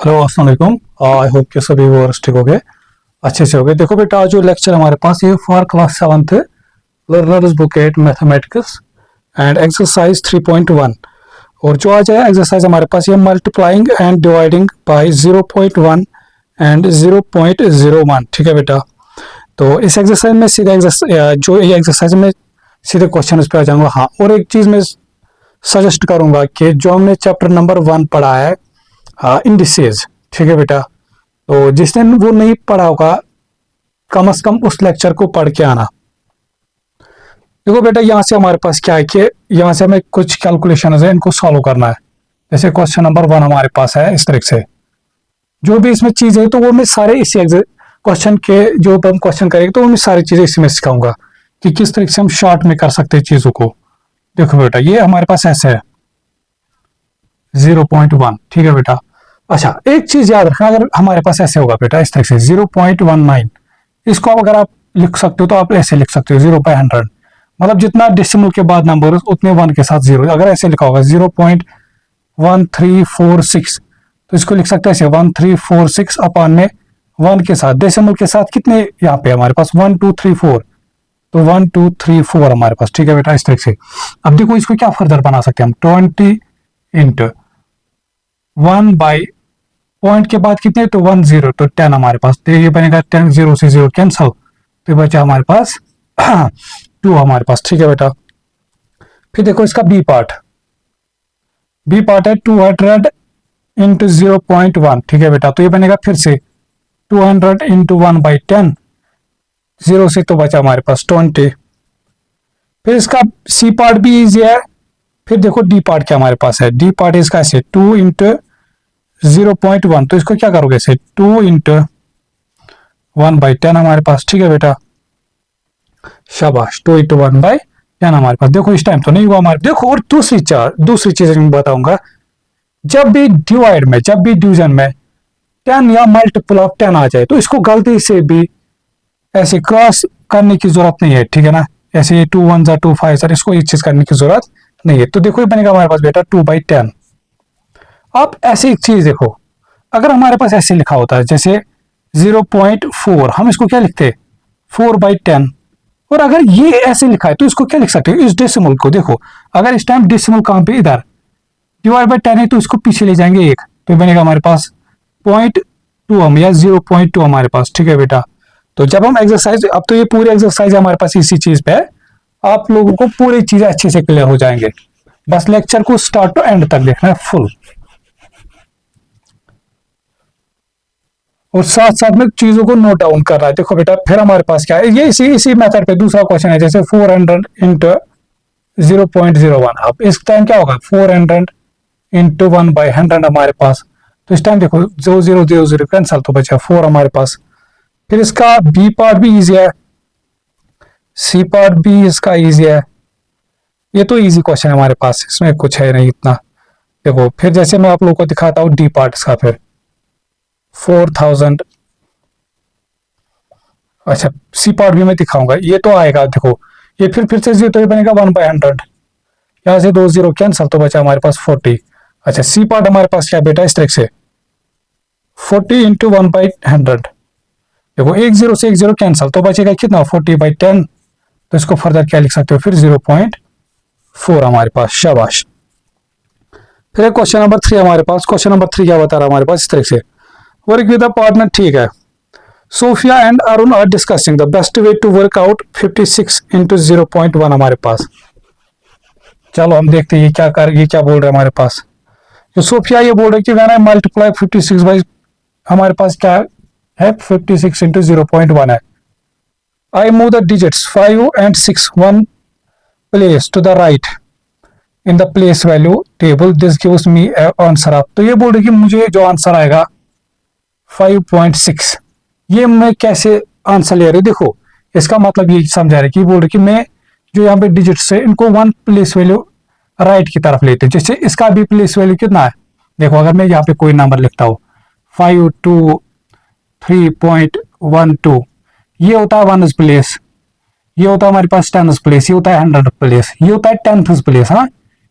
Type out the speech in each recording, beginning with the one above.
Hello अस्सलाम वालेकुम। I hope कि सभी व्यूअर्स ठीक हो गए, अच्छे से हो गए। देखो बेटा, जो लेक्चर हमारे पास ये for class 7th learners book at mathematics and exercise 3.1। और जो आज है एक्सरसाइज हमारे पास ये multiplying and dividing by 0.1 and 0.01। ठीक है बेटा, तो इस एक्सरसाइज में जो ये एक्सरसाइज में सीधे क्वेश्चन पे आ जाऊंगा। हाँ, और एक चीज मैं सजेस्ट करूंगा कि जो हमने चैप्टर नंबर 1 पढ़ा है इंडिसेस, ठीक है बेटा, तो जिसने वो नहीं पढ़ा होगा कम से कम उस लेक्चर को पढ़ के आना। देखो बेटा, यहाँ से हमारे पास क्या है कि यहाँ से हमें कुछ कैलकुलेशन है इनको सॉल्व करना है। जैसे क्वेश्चन नंबर 1 हमारे पास है इस तरीके से, जो भी इसमें चीज है तो वो मैं सारे इसी क्वेश्चन के जो हम क्वेश्चन करेंगे तो मैं सारी चीजें इसमें सिखाऊंगा कि किस तरीके से हम शॉर्ट में कर सकते हैं चीजों को। देखो बेटा, ये हमारे पास ऐसे है 0.1, ठीक है बेटा। अच्छा, एक चीज याद रखना, अगर हमारे पास ऐसे होगा बेटा इस तरह से 0.19, इसको अगर आप लिख सकते हो तो आप ऐसे लिख सकते हो 0/100, मतलब जितना डेसिमल के बाद नंबर उतने 1 के साथ 0। अगर ऐसे लिखा होगा 0.1346 तो इसको लिख सकते हैं ऐसे 1346 अपान में 1 के साथ डेसिमल के साथ कितने यहाँ पे हमारे पास 1 2 3 4, तो 1 2 3 4 हमारे पास, ठीक है बेटा, इस तरह से। अब देखो इसको क्या फर्दर बना सकते हैं हम, 20 इंटू 1 बाई पॉइंट के बाद कितने, तो 1 0, तो 10 हमारे पास, तो ये बनेगा 10, 0 से 0 कैंसल, तो बचा हमारे पास 2 हमारे पास, ठीक है बेटा। फिर देखो इसका बी पार्ट है 200 इंटू 0.1, ठीक है बेटा, तो ये बनेगा फिर से 200 इंटू 1/10, 0 से तो बचा हमारे पास 20। फिर इसका सी पार्ट भी इजी है। फिर देखो डी पार्ट क्या हमारे पास है, डी पार्ट इसका ऐसे 2 इंटू 0.1, तो इसको क्या करोगे ऐसे 2 इंटू 1/10 हमारे पास, ठीक है बेटा, शाबाश, 2 इंटू 1/10 हमारे पास। देखो इस टाइम तो नहीं हुआ हमारे। देखो, और दूसरी चीज मैं बताऊंगा, जब भी डिवीजन में 10 या मल्टीपल ऑफ 10 आ जाए तो इसको गलती से भी ऐसे क्रॉस करने की जरूरत नहीं है, ठीक है ना। ऐसे 2 1 2 5, इसको ये चीज करने की जरूरत नहीं है। तो देखो ये बनेगा हमारे पास बेटा 2/10। अब ऐसे एक चीज देखो, अगर हमारे पास ऐसे लिखा होता है जैसे 0.4, हम इसको क्या लिखते हैं 4/10, और अगर ये ऐसे लिखा है तो इसको क्या लिख सकते हो, इस डेसिमल को। देखो अगर इस टाइम डेसिमल कहां पे, इधर /10 है तो इसको पीछे ले जाएंगे 1, तो बनेगा हमारे पास 0.2 हम या 0.2 हमारे पास, ठीक है बेटा। तो जब हम एक्सरसाइज, अब तो ये पूरी एक्सरसाइज हमारे पास इसी चीज पे है, आप लोगों को पूरी चीजें अच्छे से क्लियर हो जाएंगे। बस लेक्चर को स्टार्ट टू एंड तक देखना है फुल, और साथ साथ में चीजों को नोट डाउन कर रहा है। देखो बेटा, फिर हमारे पास क्या है, ये इसी मेथड पे दूसरा क्वेश्चन है, जैसे 400 इंटू 0.01। अब इस टाइम क्या होगा 400 इंटू 1/100 हमारे पास, तो इस टाइम देखो 0 0 0 0 कैंसल, तो बचा 4 हमारे पास। फिर इसका बी पार्ट भी इजी है, सी पार्ट भी इसका इजी है। ये तो इजी क्वेश्चन है हमारे पास, इसमें कुछ है नहीं इतना। देखो फिर जैसे मैं आप लोगों को दिखाता हूँ डी पार्ट इसका, फिर 4000। अच्छा, सी पार्ट भी मैं दिखाऊंगा, ये तो आएगा। देखो ये फिर से 0, तो ये बनेगा 1/100, यहाँ से 2 0 कैंसल, तो बचा हमारे पास 40। अच्छा, सी पार्ट हमारे पास क्या बेटा, इस तरह से 40 इंटू 1/100, देखो 1 0 से 1 0 कैंसल, तो बचेगा कितना 40/10, तो इसको फर्दर क्या लिख सकते हो फिर 0.4 हमारे पास, शाबाश। फिर क्वेश्चन नंबर 3 हमारे पास, क्वेश्चन नंबर 3 क्या बता रहा है हमारे पास, इस तरह से वर्क विद द पार्टनर, ठीक है। Sophia and Arun are discussing the best way to work out 56 into 0.1 हमारे पास। चलो हम देखते हैं ये क्या बोल रहे हैं हमारे पास। जो सोफिया ये बोल रहे कि व्हेन आई मल्टीप्लाई 56 बाई, हमारे पास क्या है 56 इंटू 0.1 है। I move the digits 5 and 6 1 place to the right in the place value table, this gives me answer of. तो ये बोल रहे कि मुझे जो आंसर आएगा 5.6, ये मैं कैसे आंसर ले रही हूँ। देखो इसका मतलब ये समझा रहे कि बोल रहे कि मैं जो यहाँ पे डिजिट्स है इनको 1 प्लेस वैल्यू राइट की तरफ लेते हैं। जैसे इसका भी प्लेस वैल्यू कितना है, देखो अगर मैं यहाँ पे कोई नंबर लिखता हूँ 523.12, ये होता है 1th प्लेस, ये होता है हमारे पास 10th प्लेस, ये होता है 100th प्लेस, ये होता है 10th प्लेस। हाँ, ये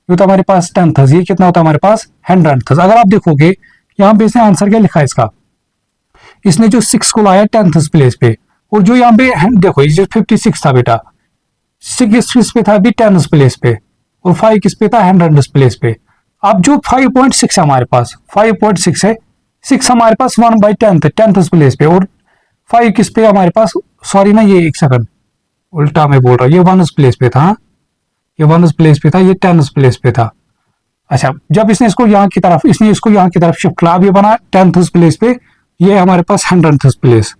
होता है हमारे पास 10th, ये कितना होता है हमारे पास 100th। अगर आप देखोगे यहाँ पे इसने आंसर क्या लिखा है इसका, इसने जो 6 को लाया 10th प्लेस पे, और जो यहाँ पे देखो ये जो 56 था बेटा, 6 किस पे था अभी 10th प्लेस पे, और 5 किस पे था 100th प्लेस पे। अब जो 5.6 है हमारे पास, 5.6 है, 6 हमारे पास 1/10th प्लेस पे, और 5 किस पे हमारे पास, सॉरी ना ये एक सेकंड उल्टा मैं बोल रहा हूँ, ये 1th प्लेस पे था, ये 1th प्लेस पे था, ये 10th प्लेस पे था। अच्छा जब इसने इसको यहाँ की तरफ, इसने इसको यहाँ की तरफ शिफ्ट किया, अब ये बना 10th प्लेस पे, ये हमारे पास 100th प्लेस,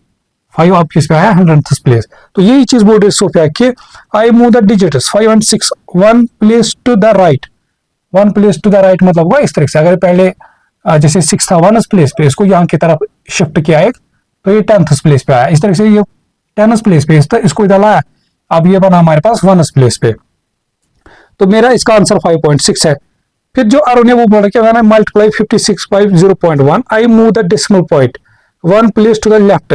5 अब किस पे आया 100th प्लेस। तो यही चीज बोल रही सोफिया कि I move the digits 5 and 6 1 place to the right, 1 place to the right मतलब हुआ इस तरह से, अगर पहले जैसे 6 था 1th प्लेस पे, इसको यहाँ की तरफ शिफ्ट किया एक, तो ये 10th प्लेस पे आया, इस तरह से ये 10th प्लेस पे इसको इधर लाया, अब ये बना हमारे पास 1th प्लेस पे। तो मेरा इसका आंसर 5.6 है। फिर जो अरुण ने वो बोला कि मैंने multiply 56 by 0.1 I move the decimal point 1 place to the left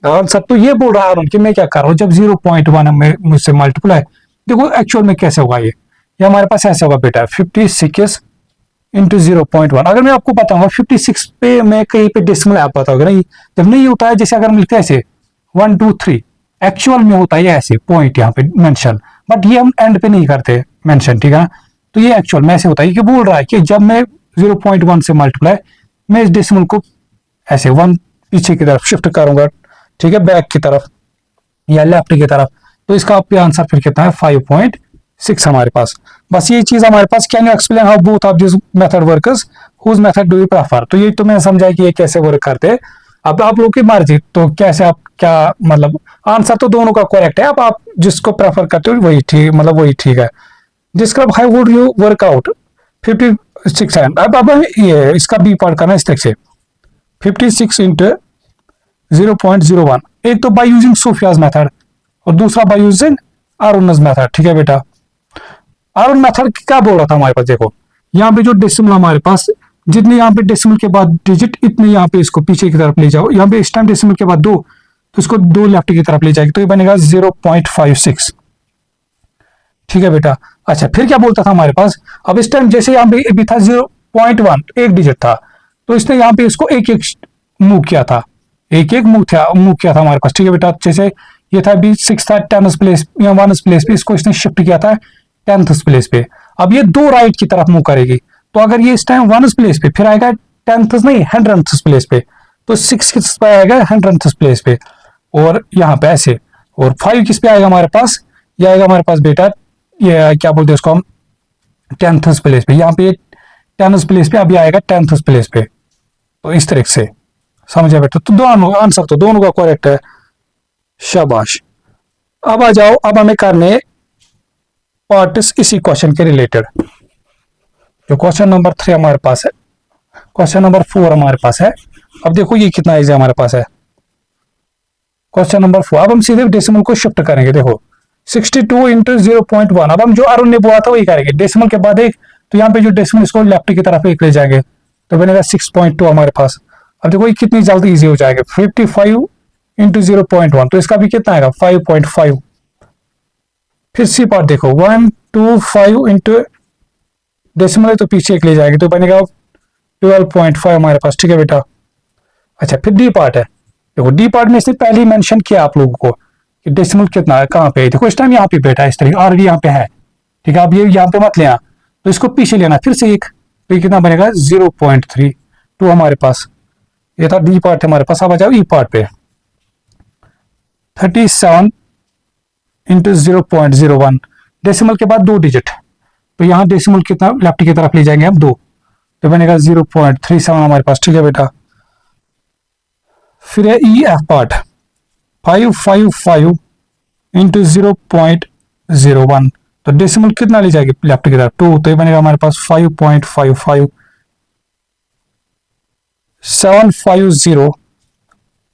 answer. तो ये बोल रहा है अरुण कि मैं क्या कर रहा हूँ, जब 0.1 में मुझसे मल्टीप्लाई, देखो एक्चुअल में कैसे होगा ये हमारे पास ऐसे होगा बेटा 56 इंटू 0.1। अगर मैं आपको बताऊंगा 56 पे मैं कहीं पे डेसिमल आप बताओगे नहीं, जब नहीं होता है, जैसे अगर हम लिखते हैं ऐसे 1 2 3, एक्चुअल में होता है ऐसे पॉइंट यहाँ पे मेंशन, बट ये हम एंड पे नहीं करते मेंशन, ठीक है। तो ये एक्चुअल में ऐसे होता है कि बोल रहा है कि जब मैं 0.1 से मल्टीप्लाई, मैं इस डेसिमल को ऐसे 1 पीछे की तरफ शिफ्ट करूंगा, ठीक है, बैक की तरफ या लेफ्ट की तरफ, तो इसका आपके आंसर फिर कितना है 5.6 हमारे पास। बस ये चीज हमारे पास। Can you explain how both of this method works, whose method do you prefer. तो ये तो मैं समझा कि ये कैसे वर्क करते हैं, अब आप लोग की मर्जी, तो कैसे आप क्या मतलब, आंसर तो दोनों का करेक्ट है, अब आप जिसको प्रेफर करते हो वही ठीक, मतलब वही ठीक है। Describe how would you work out 56 है। अब ये इसका बी पार्ट करना इस तरह से 56 इंटू 0.01, एक तो बाय यूजिंग सोफियाज मेथड और दूसरा बाय यूजिंग अरुण's मेथड, ठीक है बेटा। अरुण मेथड क्या बोल रहा था हमारे पास, देखो यहाँ पे जो डेसिमल हमारे पास, जितने यहाँ पे डेसिमल के बाद डिजिट इतने यहाँ पे इसको पीछे की तरफ ले जाओ, यहाँ पे इस टाइम डेसिमल के बाद 2, तो इसको 2 लेफ्ट की तरफ ले जाएगी, तो ये बनेगा 0.56, ठीक है बेटा। अच्छा फिर क्या बोलता था हमारे पास, अब इस टाइम जैसे यहाँ पे भी था 0.1 एक डिजिट था, तो इसने यहाँ पे इसको एक एक मूव किया था, एक एक मूव किया था हमारे पास, ठीक है बेटा। जैसे ये था भी 6 था 10th प्लेस या 1th प्लेस पे, इसको इसने शिफ्ट किया था 10th प्लेस पे। अब ये 2 राइट की तरफ मूव करेगी, तो अगर ये इस टाइम 1th प्लेस पे, फिर आएगा 10th नहीं 100th प्लेस पे, तो 6 किस पे आएगा 100th प्लेस पे, और यहाँ पे ऐसे, और 5 किस पे आएगा हमारे पास, ये आएगा हमारे पास बेटा ये क्या बोलते हैं इसको हम 10th प्लेस पे, यहाँ पे 10th प्लेस पे अभी आएगा 10th प्लेस पे। तो इस तरह से समझे बेटा, तो दोनों आंसर तो दोनों का करेक्ट है, शाबाश। अब आ जाओ, अब हमें करने पार्ट्स इसी क्वेश्चन के रिलेटेड। जो क्वेश्चन नंबर 3 हमारे पास है, क्वेश्चन नंबर 4 हमारे पास है। अब देखो ये कितना इजी हमारे पास है, क्वेश्चन नंबर 4। अब हम सीधे डेसिमल को शिफ्ट करेंगे, देखो 62 इंटू 0.1। अब हम जो अरुण ने बोला था वही करेंगे, डेसिमल के बाद एक, तो यहाँ पे जो डेसिमल इसको लेफ्ट की तरफ एक ले जाएंगे, तो बनेगा 6.2 हमारे पास। अब देखो ये कितनी जल्दी इजी हो जाएगा, 55 इंटू 0.1, तो इसका भी कितना आएगा 5.5। फिर सी पार्ट देखो 125 इंटू डेसिमल तो पीछे एक ले जाएंगे, तो बनेगा 12.5 हमारे पास, ठीक है बेटा। अच्छा फिर डी पार्ट है, देखो डी पार्ट में इसने पहले ही मेंशन किया आप लोगों को कि डेसिमल कितना है, कहाँ पे है, देखो इस टाइम यहाँ पे बैठा है, इस तरह ऑलरेडी यहाँ पे है, ठीक है। अब ये यहाँ पे मत लेना, तो इसको पीछे लेना फिर से एक, तो ये कितना बनेगा 0.32 हमारे पास। ये था डी पार्ट हमारे पास। अब आ जाओ ई पार्ट पे 37 इंटू 0.01, डेसिमल के बाद 2 डिजिट, तो यहाँ डेसिमल कितना लेफ्ट की तरफ ले जाएंगे हम 2, तो बनेगा 0.37 हमारे पास, ठीक है बेटा। फिर है ई एफ पार्ट 555 इंटू 0.01, तो डेसिमल कितना ले जाएगी लेफ्ट की तरफ 2, तो ये बनेगा हमारे पास 5.55। 750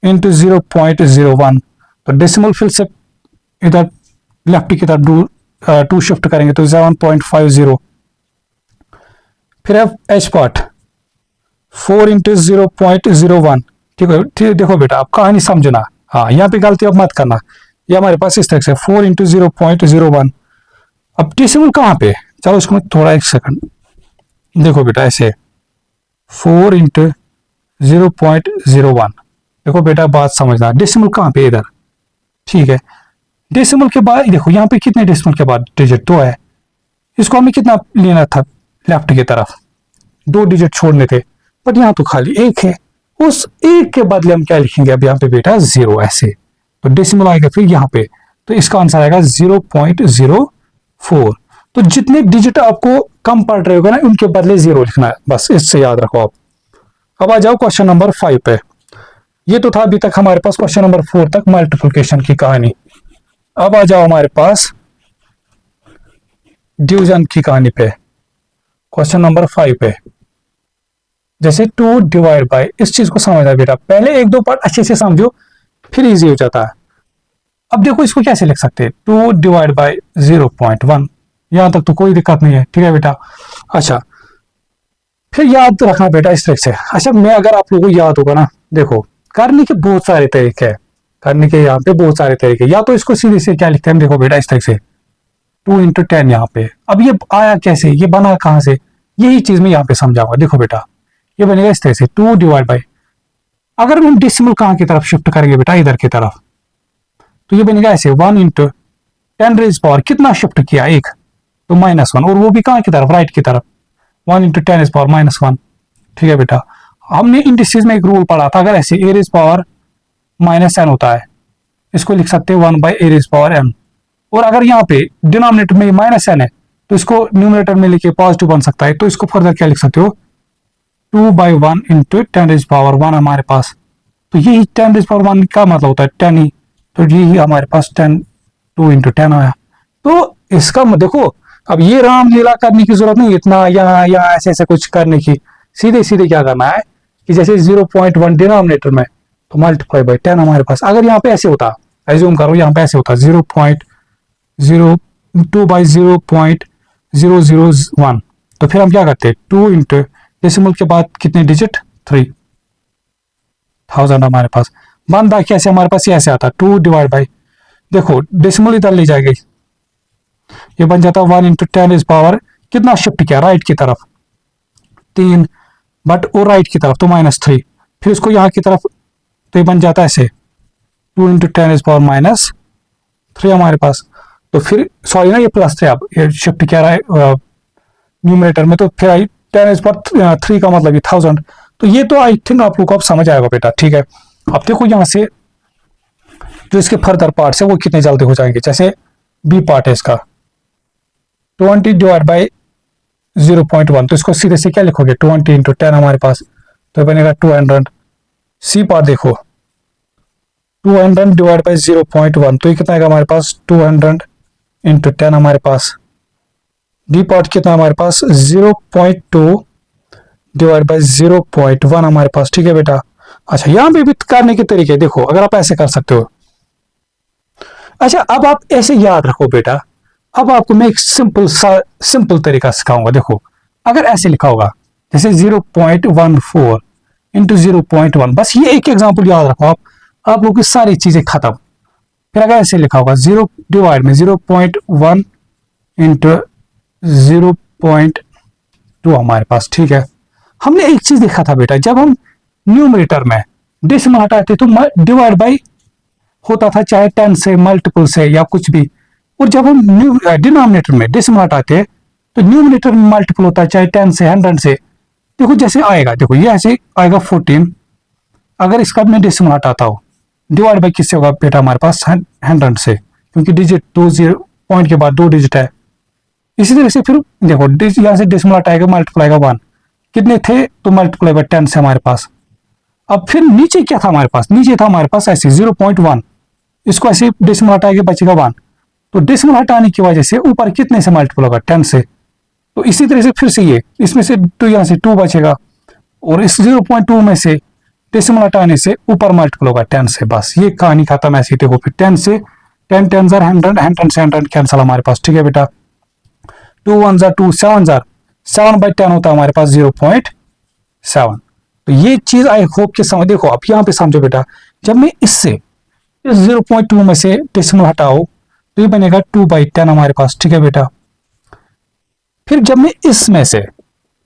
इंटू 0.01, तो डेसिमल फिर से इधर लेफ्ट की तरफ 2 शिफ्ट करेंगे, तो 7.50। फिर है एच पार्ट 4 इंटू 0.01, ठीक है। ठीक देखो बेटा आप कहानी समझना, हाँ यहाँ पे गलती अब मत करना, ये हमारे पास इस तरह से 4 इंटू 0.01। अब डेसिमल कहाँ पे, चलो इसको मैं थोड़ा एक सेकंड, देखो बेटा ऐसे 4 इंटू 0.01। देखो बेटा बात समझना, डेसिमल कहाँ पे, इधर, ठीक है। डेसिमल के बाद देखो यहाँ पे कितने डेसिमल के बाद डिजिट, 2 है। इसको हमें कितना लेना था लेफ्ट की तरफ, 2 डिजिट छोड़ने थे, बट यहाँ तो खाली 1 है। उस 1 के बदले हम क्या लिखेंगे अब यहाँ पे बेटा, 0 ऐसे। तो डेसिमल आएगा फिर यहाँ पे, तो इसका आंसर आएगा 0.04। तो जितने डिजिट आपको कम पड़ रहे होगा ना, उनके बदले 0 लिखना है, बस इससे याद रखो आप। अब आ जाओ क्वेश्चन नंबर 5 पे। ये तो था अभी तक हमारे पास क्वेश्चन नंबर 4 तक मल्टीप्लिकेशन की कहानी। अब आ जाओ हमारे पास डिवीजन की कहानी पे, क्वेश्चन नंबर 5 पे। जैसे 2 डिवाइड बाय, इस चीज को समझना बेटा, पहले 1-2 पार्ट अच्छे से समझो, फिर इजी हो जाता है। अब देखो इसको कैसे लिख सकते हैं, 2 डिवाइड बाय 0.1, यहां तक तो कोई दिक्कत नहीं है, ठीक है बेटा। अच्छा, फिर याद रखना बेटा इस तरीके से। अच्छा, मैं अगर आप लोगों को याद होगा ना, देखो करने के बहुत सारे तरीके हैं, करने के यहाँ पे बहुत सारे तरीके, या तो इसको सीधे से क्या लिखते हैं, देखो बेटा इस तरीके से 2 × 10 यहाँ पे। अब ये आया कैसे, ये बना कहां से, यही चीज मैं यहाँ पे समझाऊंगा। देखो बेटा ये बनेगा इस तरह से 2 डिवाइड बाई, अगर हम डेसिमल कहां की तरफ शिफ्ट करेंगे बेटा, इधर की तरफ, तो ये बनेगा ऐसे 1 × 10⁻, कितना शिफ्ट किया, 1, तो -1, और वो भी कहां की तरफ, राइट की तरफ, 1 × 10⁻⁻1, ठीक है बेटा। हमने इंडिसेस में एक रूल पढ़ा था, अगर ऐसे a⁻n होता है, इसको लिख सकते हैं 1/a⁻n। और अगर यहाँ पे डिनोमिनेटर में -n है, तो इसको न्यूमरेटर में लेके पॉजिटिव बन सकता है, तो इसको फर्दर क्या लिख सकते हो, 2/1 × 10⁻1 हमारे पास। तो यही 10⁻1 का मतलब होता है 10 ही, तो यही हमारे पास 10, 2 × 10 आया। तो इसका देखो, अब ये रामलीला करने की जरूरत नहीं, इतना यहाँ यहाँ ऐसे ऐसे कुछ करने की, सीधे सीधे क्या करना है कि जैसे 0.1 डिनोमिनेटर में, तो मल्टीप्लाई बाई 10 हमारे पास। अगर यहाँ पे ऐसे होता, एज्यूम करो यहाँ पे ऐसे होता 0.02/0.001, तो फिर हम क्या करते, 2 × डेसिमल के बाद कितने डिजिट, 3000 हमारे पास। बनता कैसे हमारे पास, ये ऐसे आता 2 डिवाइड बाई, देखो डेसिमल इधर ले जाएगी, ये बन जाता 1 × 10⁻, कितना शिफ्ट किया, राइट की तरफ 3, बट वो राइट की तरफ तो -3, फिर इसको यहाँ की तरफ, तो ये बन जाता है ऐसे 2 × 10⁻³ हमारे पास। तो फिर सॉरी ना, ये +3, अब ये शिफ्ट किया रहा है न्यूमरेटर में, तो फिर 10⁻³ का मतलब ये 1000। तो ये तो आई थिंक आप लोग को अब समझ आएगा बेटा, ठीक है। अब देखो यहाँ से जो इसके फर्दर पार्ट्स है वो कितने जल्दी हो जाएंगे। जैसे बी पार्ट है इसका 20 डिवाइड बाई 0.1, तो इसको सीधे से क्या लिखोगे, 20 × 10 हमारे पास, तो बनेगा 200। सी पार्ट देखो 200 डिवाइड बाई 0.1, तो ये कितना आएगा हमारे पास, 200 × 10 हमारे पास। डी पार्ट कितना हमारे पास, 0.2 डिवाइड बाई 0.1 हमारे पास, ठीक है बेटा। अच्छा, यहां पे भी करने के तरीके देखो, अगर आप ऐसे कर सकते हो। अच्छा, अब आप ऐसे याद रखो बेटा, अब आपको मैं एक सिंपल तरीका सिखाऊंगा। देखो अगर ऐसे लिखा होगा जैसे 0.14 × 0.1, बस ये एक एग्जांपल याद रखो आप लोगों की सारी चीजें खत्म। फिर अगर ऐसे लिखा होगा 0 डिवाइड में 0.1 × 0.2 हमारे पास, ठीक है। हमने एक चीज देखा था बेटा, जब हम न्यूमरेटर में डेसिमल हटाते तो डिवाइड बाई होता था, चाहे 10 से, मल्टीपल से, या कुछ भी। और जब हम डिनोमिनेटर में डेसिमल हटाते तो न्यूमरेटर में मल्टीपल होता है, चाहे 10 से, 100 से। देखो जैसे आएगा, देखो ये ऐसे आएगा 14, अगर इसका मैं डेसिमल हटाता हूँ, डिवाइड बाई किससे होगा बेटा, हमारे पास 100 से, क्योंकि डिजिट 2 0 पॉइंट के बाद 2 डिजिट है। इसी तरह से फिर देखो यहाँ से डेसिमल हटाएगा, मल्टीप्लाई का 1, कितने थे, तो मल्टीप्लाई बाई 10 से हमारे पास। अब फिर नीचे क्या था हमारे पास, नीचे था हमारे पास ऐसे 0.1, इसको ऐसे डेसिमल हटाएंगे, बचेगा 1, तो डेसिमल हटाने की वजह से ऊपर कितने से मल्टीपल होगा, 10 से। तो इसी तरह से फिर से ये इसमें से 2, यहाँ से 2 बचेगा, और इस 0.2 में से डेसिमल हटाने से ऊपर मल्टीपल होगा 10 से। बस ये कहानी खत्म। ऐसे देखो फिर 10 से 10 10 100, 100 से 100 कैंसिल हमारे पास, ठीक है बेटा। 2 1 2 7 7/10 होता है हमारे पास 0.7। तो ये चीज आई होप के समझ। देखो अब यहाँ पे समझो बेटा, जब मैं इससे इस 0.2 में से डेसिमल हटाओ तो ये बनेगा 2/10 हमारे पास, ठीक है बेटा। फिर जब मैं इसमें से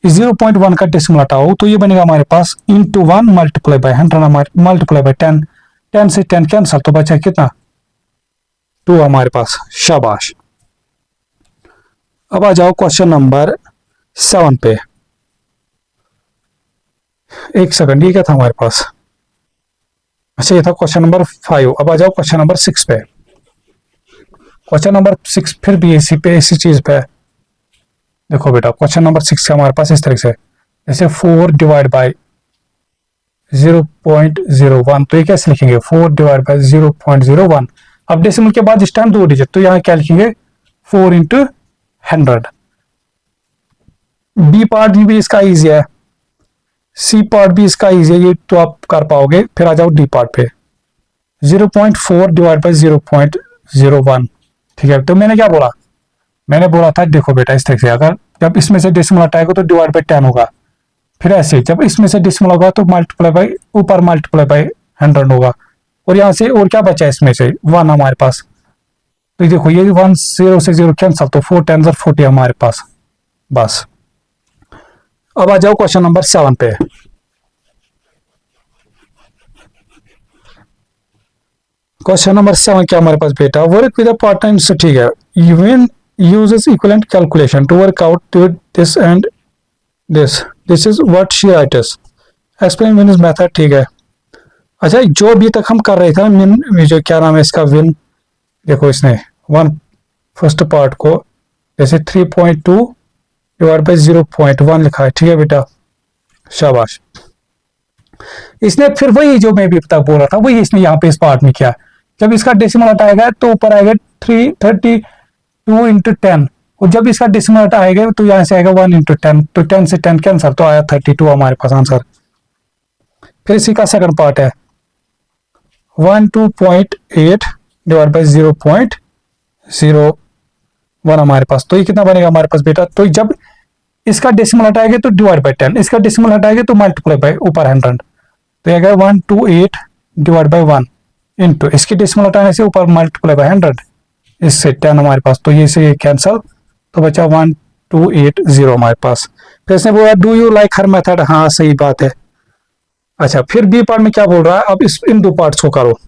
इस 0.1 का डेसिमल हटाओ तो ये बनेगा हमारे पास इंटू 1 मल्टीप्लाई बाय 100 हमारे मल्टीप्लाई बाय 10, 10 से 10 कैंसल तो बचा कितना 2 हमारे पास। शाबाश। अब आ जाओ क्वेश्चन नंबर 7 पे। एक सेकंड, ये क्या था हमारे पास? अच्छा, ये था क्वेश्चन नंबर 5। अब आ जाओ क्वेश्चन नंबर 6 पे। क्वेश्चन नंबर 6 फिर भी इसी चीज पे। देखो बेटा, क्वेश्चन नंबर 6 का हमारे पास इस तरह से, जैसे 4 डिवाइड बाई 0.01, तो ये कैसे लिखेंगे 4 डिवाइड बाई 0.01। अब डेसिमल के बाद इस टाइम 2 डिजिट, तो यहाँ क्या लिखेंगे 4 इंटू 100। बी पार्ट भी इसका इजी है, सी पार्ट भी इसका इजी है, ये तो आप कर पाओगे। फिर आ जाओ डी पार्ट पे। 0.4 डिवाइड बाई 0.01, ठीक है। तो मैंने क्या बोला, मैंने बोला था देखो बेटा इस तरह से, अगर जब इसमें से डेसिमल हटाएगा तो डिवाइड बाई 10 होगा। फिर ऐसे जब इसमें से डेसिमल होगा तो मल्टीप्लाई बाई ऊपर मल्टीप्लाई बाई 100 होगा। और यहाँ से और क्या बचा है इसमें से 1 हमारे पास। तो देखो ये 1 0 से 0 कैंसल, तो 4 10 40 हमारे पास बस। अब आ जाओ क्वेश्चन नंबर 7 पे। क्वेश्चन नंबर 7 क्या हमारे पास बेटा, वर्क विद अ पार्टनर, से ठीक है। Even uses equivalent calculation to work out this and this is what she writes, explain Win's method, ठीक है। अच्छा, जो अभी तक हम कर रहे थे मिन, जो क्या नाम है इसका विन, देखो इसने फर्स्ट पार्ट को जैसे 3.2 डिवाइड बाई 0.1 लिखा है, ठीक है बेटा। शाबाश। इसने फिर वही जो मैं भी तक बोल रहा था वही इसने यहाँ पे इस पार्ट में किया। जब इसका डेसिमल हटाएगा तो ऊपर आएगा 332 इंटू 10, और जब इसका डेसिमल हटाएगा तो यहाँ से आएगा 1 इंटू 10, तो 10 से 10 कैंसर, तो आया 32 हमारे पास आंसर। फिर इसी का सेकंड पार्ट है 12.8 डिवाइड बाई 0.01 हमारे पास, तो ये कितना बनेगा हमारे पास बेटा। तो जब इसका डेसिमल हटाएंगे तो डिवाइड बाई 10, इसका डेसिमल हटाएंगे तो मल्टीप्लाई बाई ऊपर 100, तो आएगा 128 डिवाइड बाई 1 इंटू इसकी डेसिमल हटाने से ऊपर मल्टीप्लाई बाई 100, इससे 10 हमारे पास, तो ये से ये कैंसल, तो बचा 1280 हमारे पास। फिर इसने बोला do you like her method, हाँ सही बात है। अच्छा, फिर बी पार्ट में क्या बोल रहा है, अब इन दो पार्ट्स को करो।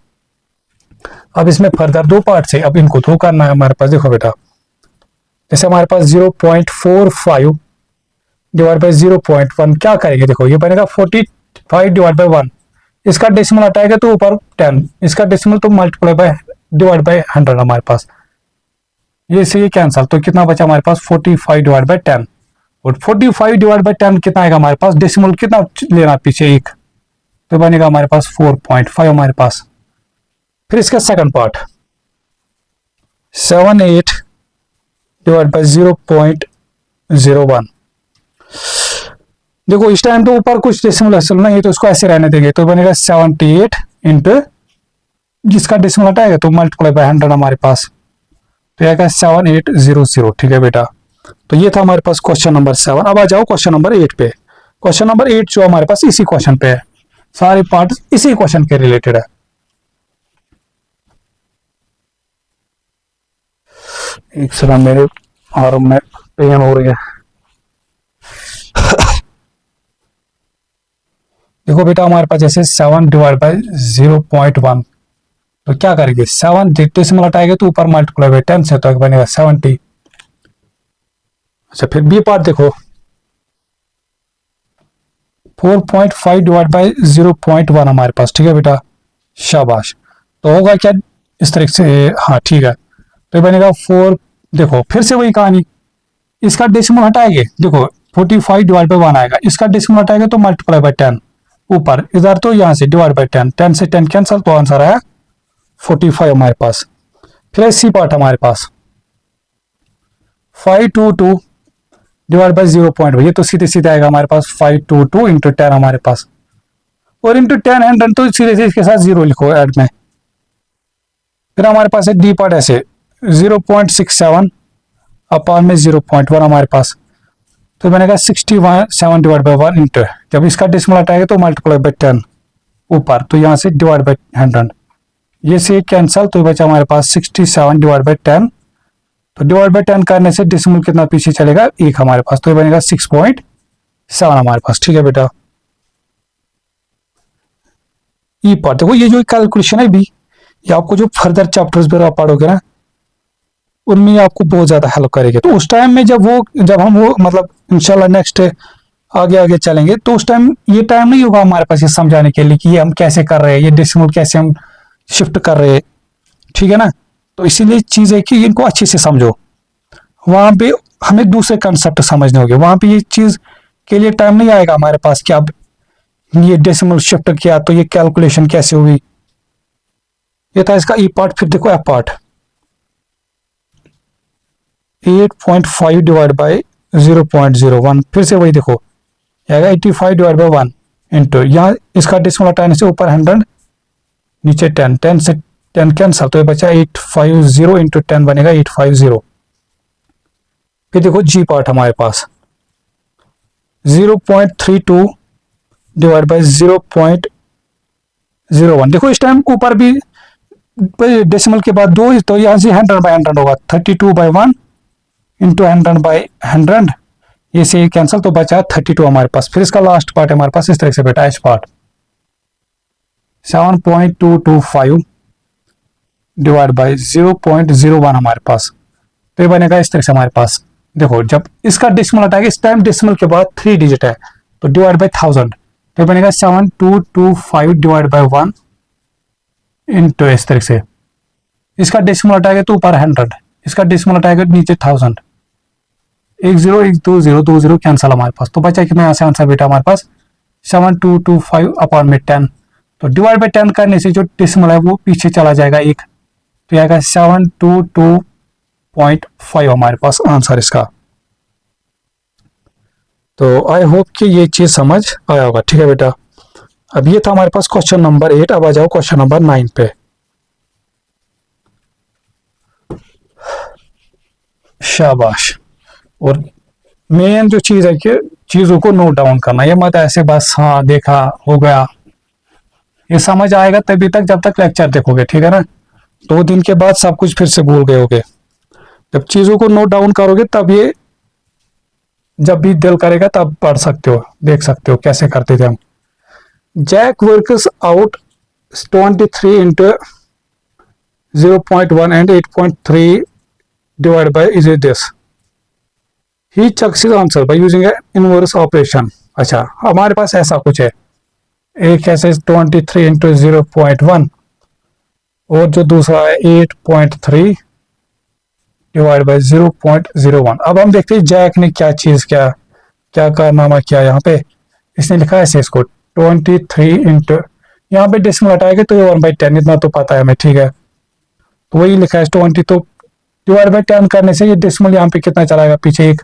अब इसमें फर्दर 2 पार्ट है, अब इनको थ्रू करना है हमारे पास। देखो बेटा, जैसे हमारे पास 0.45 डिवाइड बाई 0.1 क्या करेंगे, देखो ये बनेगा 45 डिवाइड बाई 1, इसका डेसिमल हटाएगा तो ऊपर 10, इसका डेसिमल तो मल्टीप्लाई बाय डिवाइड बाई 100 हमारे पास, ये से ये कैंसल, तो कितना बचा हमारे पास 45 डिवाइड बाई 10। और 45 डिवाइड बाई 10 कितना आएगा हमारे पास, डेसिमल कितना लेना पीछे 1, तो बनेगा हमारे पास 4.5 हमारे पास। फिर इसका सेकंड पार्ट 78 डिवाइड बाई 0.01, देखो इस टाइम तो ऊपर कुछ डेसिमल असल नहीं, तो इसको ऐसे रहने देंगे, तो बनेगा 78 इंटू जिसका डेसिमल हटाएगा तो मल्टीप्लाई बाय 100 हमारे पास, तो आएगा 7800, ठीक है बेटा। तो ये था हमारे पास क्वेश्चन नंबर 7। अब आ जाओ क्वेश्चन नंबर 8 पे। क्वेश्चन नंबर 8 जो हमारे पास इसी क्वेश्चन पे है, सारे पार्ट इसी क्वेश्चन के रिलेटेड है। एक सेकंड, मेरे आर्म में पेन हो रही है। देखो बेटा, हमारे पास जैसे 7 डिवाइड बाई 0.1, तो क्या करेंगे 7 डेसिमल हटाएंगे तो ऊपर मल्टीप्लाई बाई 10 से, तो बनेगा 70। अच्छा, फिर बी पार्ट देखो 4.5 डिवाइड बाई 0.1 हमारे पास, ठीक है बेटा। शाबाश। तो होगा क्या इस तरह से, हाँ ठीक है, तो बनेगा 4, देखो फिर से वही कहानी, इसका डेसिमल हटाएंगे, देखो 45 डिवाइड बाई 1 आएगा, इसका डेसिमल हटाएंगे तो मल्टीप्लाई बाई 10 ऊपर, इधर तो यहाँ से डिवाइड बाई 10, 10 से 10 कैंसल, तो आंसर आया 45 हमारे पास। फिर सी पार्ट हमारे पास 522 डिवाइड बाई 0.1, ये तो सीधे सीधे आएगा हमारे पास 522 इंटू 10 हमारे पास, और इंटू 10 100, तो सीधे सीधे इसके साथ 0 लिखो ऐड में। फिर हमारे पास है डी पार्ट ऐसे 0.67 अपॉन में 0.1 हमारे पास, तो बनेगा 67 डिवाइड बाई 1 इंटू, जब इसका डेसिमल हटाएगा तो मल्टीप्लाई बाई 10 ऊपर, तो यहाँ से डिवाइड बाई 100, ये से कैंसल, तो बचा हमारे पास 67 डिवाइड बाई 10, तो डिवाइड बाई 10 करने से डेसिमल कितना पीछे चलेगा 1 हमारे पास, तो ये बनेगा 6.8 7 हमारे पास। ठीक है बेटा, ई पार्ट देखो, ये जो कैलकुलेशन है भी, ये आपको जो फर्दर चैप्टर्स में आप पढ़ोगे ना, उनमें आपको बहुत ज्यादा हेल्प करेगी। तो उस टाइम में जब हम वो मतलब इंशाल्लाह नेक्स्ट आगे आगे चलेंगे, तो उस टाइम ये टाइम नहीं होगा हमारे पास ये समझाने के लिए कि ये हम कैसे कर रहे हैं, ये डेसिमल कैसे हम शिफ्ट कर रहे हैं। ठीक है ना, तो इसीलिए चीज है कि इनको अच्छे से समझो। वहां पे हमें दूसरे कंसेप्ट समझने होंगे, वहां पे ये चीज के लिए टाइम नहीं आएगा हमारे पास कि अब ये डेसिमल शिफ्ट किया तो ये कैलकुलेशन कैसे हुई। ये था इसका ई पार्ट। फिर देखो एफ पार्ट, 8.5 डिवाइड बाई 0.01, फिर से वही देखो, आएगा 85 डिवाइड बाई 1 इंटू, यहाँ इसका डेसिमल हटाने से ऊपर 100 नीचे 10, 10 से 10 कैंसल, तो ये बचा 850 इंटू 10 बनेगा 850। फिर देखो जी पार्ट हमारे पास 0.32 डिवाइड बाई 0.01, देखो इस टाइम ऊपर भी डेसिमल के बाद 2, तो यहाँ से 100 बाई 100 होगा, 32 बाई 1 इंटू 100 बाई 100, ये से कैंसिल, तो बचा 32 हमारे पास। फिर इसका लास्ट पार्ट है हमारे पास इस तरह से बेटा, एच पार्ट 7.225 डिवाइड बाई 0.01 हमारे पास, तो ये बनेगा इस तरह से हमारे पास। देखो जब इसका डेसिमल हटाएगा, इस टाइम डेसिमल के बाद 3 डिजिट है, तो डिवाइड बाई 1000, तो बनेगा 7225 डिवाइड बाई 1 इंटू, इस तरह से। इसका डेसिमल हटाएगा तो ऊपर 100, इसका डेसिमल हटाएगा नीचे 1000, 10 कैंसल हमारे पास, तो बचा कितना यहाँ से आंसर बेटा हमारे पास 7225 अपॉन में 10, तो डिवाइड बाई 10 करने से जो डेसिमल है वो पीछे चला जाएगा एक, तो आएगा 722.5 हमारे पास आंसर इसका। तो आई होप कि ये चीज समझ आया होगा। ठीक है बेटा, अब ये था हमारे पास क्वेश्चन नंबर 8। अब आ जाओ क्वेश्चन नंबर 9 पे। शाबाश। और मेन जो चीज है कि चीजों को नोट डाउन करना, ये मत ऐसे बस हाँ देखा हो गया, ये समझ आएगा तभी तक जब तक लेक्चर देखोगे। ठीक है ना, 2 दिन के बाद सब कुछ फिर से भूल गए होगे। जब चीजों को नोट डाउन करोगे तब ये जब भी दिल करेगा तब पढ़ सकते हो, देख सकते हो कैसे करते थे हम। Jack works out 23 into 0.1 and 8.3 divide by is this, he checks his answer by using inverse operation. अच्छा, हमारे पास ऐसा कुछ है, एक ऐसे 23 इंटू 0.1 और जो दूसरा है 8.3 डिवाइड बाई 0.01। अब हम देखते हैं जैक ने क्या चीज क्या क्या कारनामा किया। यहाँ पे इसने लिखा है ऐसे इसको 23 इंटू, यहाँ पे डेसिमल हटाएंगे तो ये 1/10, इतना तो पता है हमें। ठीक है, तो वही लिखा है 20, तो डिवाइड बाई 10 करने से ये डेसिमल यहाँ पे कितना चलाएगा पीछे एक,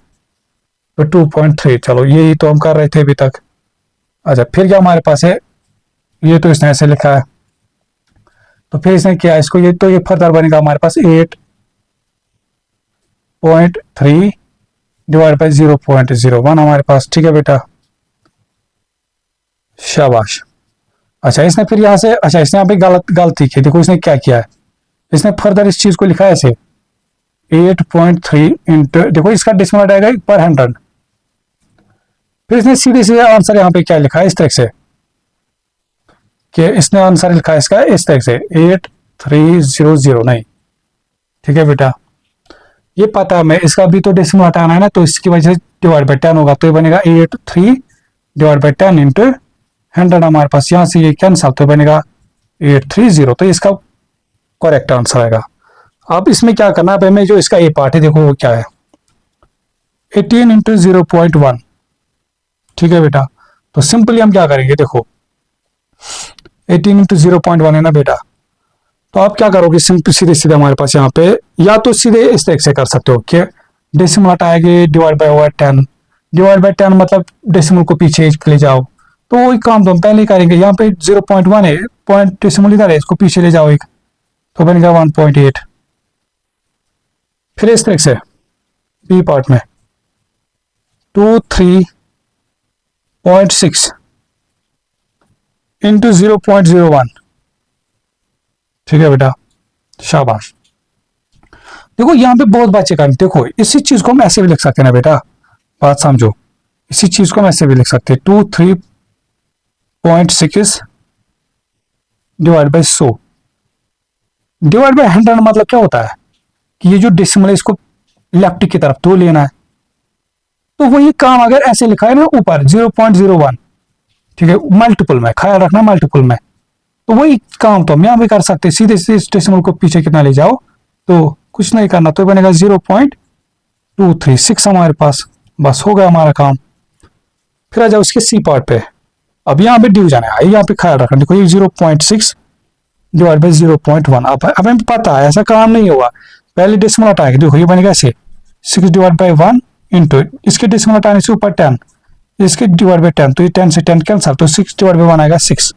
तो 2.3। चलो यही तो हम कर रहे थे अभी तक। अच्छा, फिर क्या हमारे पास है, ये तो इसने ऐसे लिखा है, तो फिर इसने किया इसको, ये तो ये फर्दर बनेगा हमारे पास 8.3 डिवाइड बाई 0.01 हमारे पास। ठीक है बेटा, शाबाश। अच्छा, इसने फिर यहाँ से, अच्छा इसने यहाँ पे गलती की, देखो इसने क्या किया है, इसने फर्दर इस चीज को लिखा है ऐसे 8.3 इंटू, देखो इसका डेसिमल हटाएगा पर 100, फिर इसने सीधे सीधे आंसर यहाँ पे क्या लिखा है इस तरह से, कि इसने आंसर लिखा है इसका इस तरह से 8300 नहीं। ठीक है बेटा, ये पता है मैं, इसका भी तो डेसिमल हटाना है ना, तो इसकी वजह से डिवाइड बाई 10 होगा, तो ये बनेगा 83 डिवाइड बाई 10 इंटू 100 हमारे पास, यहाँ से ये कैंसल, तो बनेगा 830, तो इसका करेक्ट आंसर आएगा। अब इसमें क्या करना है, हमें जो इसका ए पार्ट है देखो वो क्या है, 18 इंटू 0.1। ठीक है बेटा, तो सिंपली हम क्या करेंगे, देखो 18 इंटू 0.1 है ना बेटा, तो आप क्या करोगे, सिंपल सीधे सीधे हमारे पास यहाँ पे, या तो सीधे इस तरह से कर सकते हो कि डेसिमल हटाएंगे divide by over 10, divide by 10 मतलब डेसिमल को पीछे ले जाओ, तो वही काम तो हम पहले ही करेंगे। यहाँ पे 0.1 है, पॉइंट डेसिमल इधर है, इसको पीछे ले जाओ एक, तो बनेगा 1.8। फिर इस तरह से बी पार्ट में 23.6 इंटू 0.01। ठीक है बेटा, शाबाश। देखो यहाँ पे बहुत बच्चे का, देखो इसी चीज को हम ऐसे भी लिख सकते हैं ना बेटा, बात समझो, इसी चीज को हम ऐसे भी लिख सकते हैं 23.6 डिवाइड बाई 100 डिवाइड बाई 100 मतलब क्या होता है कि ये जो डेसिमल है इसको लेफ्ट की तरफ तो लेना है। तो वही काम अगर ऐसे लिखा है ना ऊपर 0.01, ठीक है, मल्टीपल में, ख्याल रखना मल्टीपल में, तो वही काम तो हम यहां भी कर सकते हैं। सीधे सीधे इस डेसिमल को पीछे कितना ले जाओ तो कुछ नहीं करना, तो बनेगा 0.236 हमारे पास। बस हो गया हमारा काम। फिर आ जाओ इसके सी पार्ट पे। अब यहाँ पे डिवीजन है, यहाँ पे ख्याल रखना, देखो ये 0.6 डिवाइड बाई 0.1। अब हमें पता है ऐसा काम नहीं होगा, पहले डेसिमल हटाएंगे, देखो ये बनेगा ऐसे 6 डिवाइड बाई 1 इंटू इसके डेसिमल हटाने से ऊपर 10, इसके डिवाइड बाई 10, तो ये 10 से 10 कैंसल, तो 6 डिवाइड बाई 1 आएगा 6।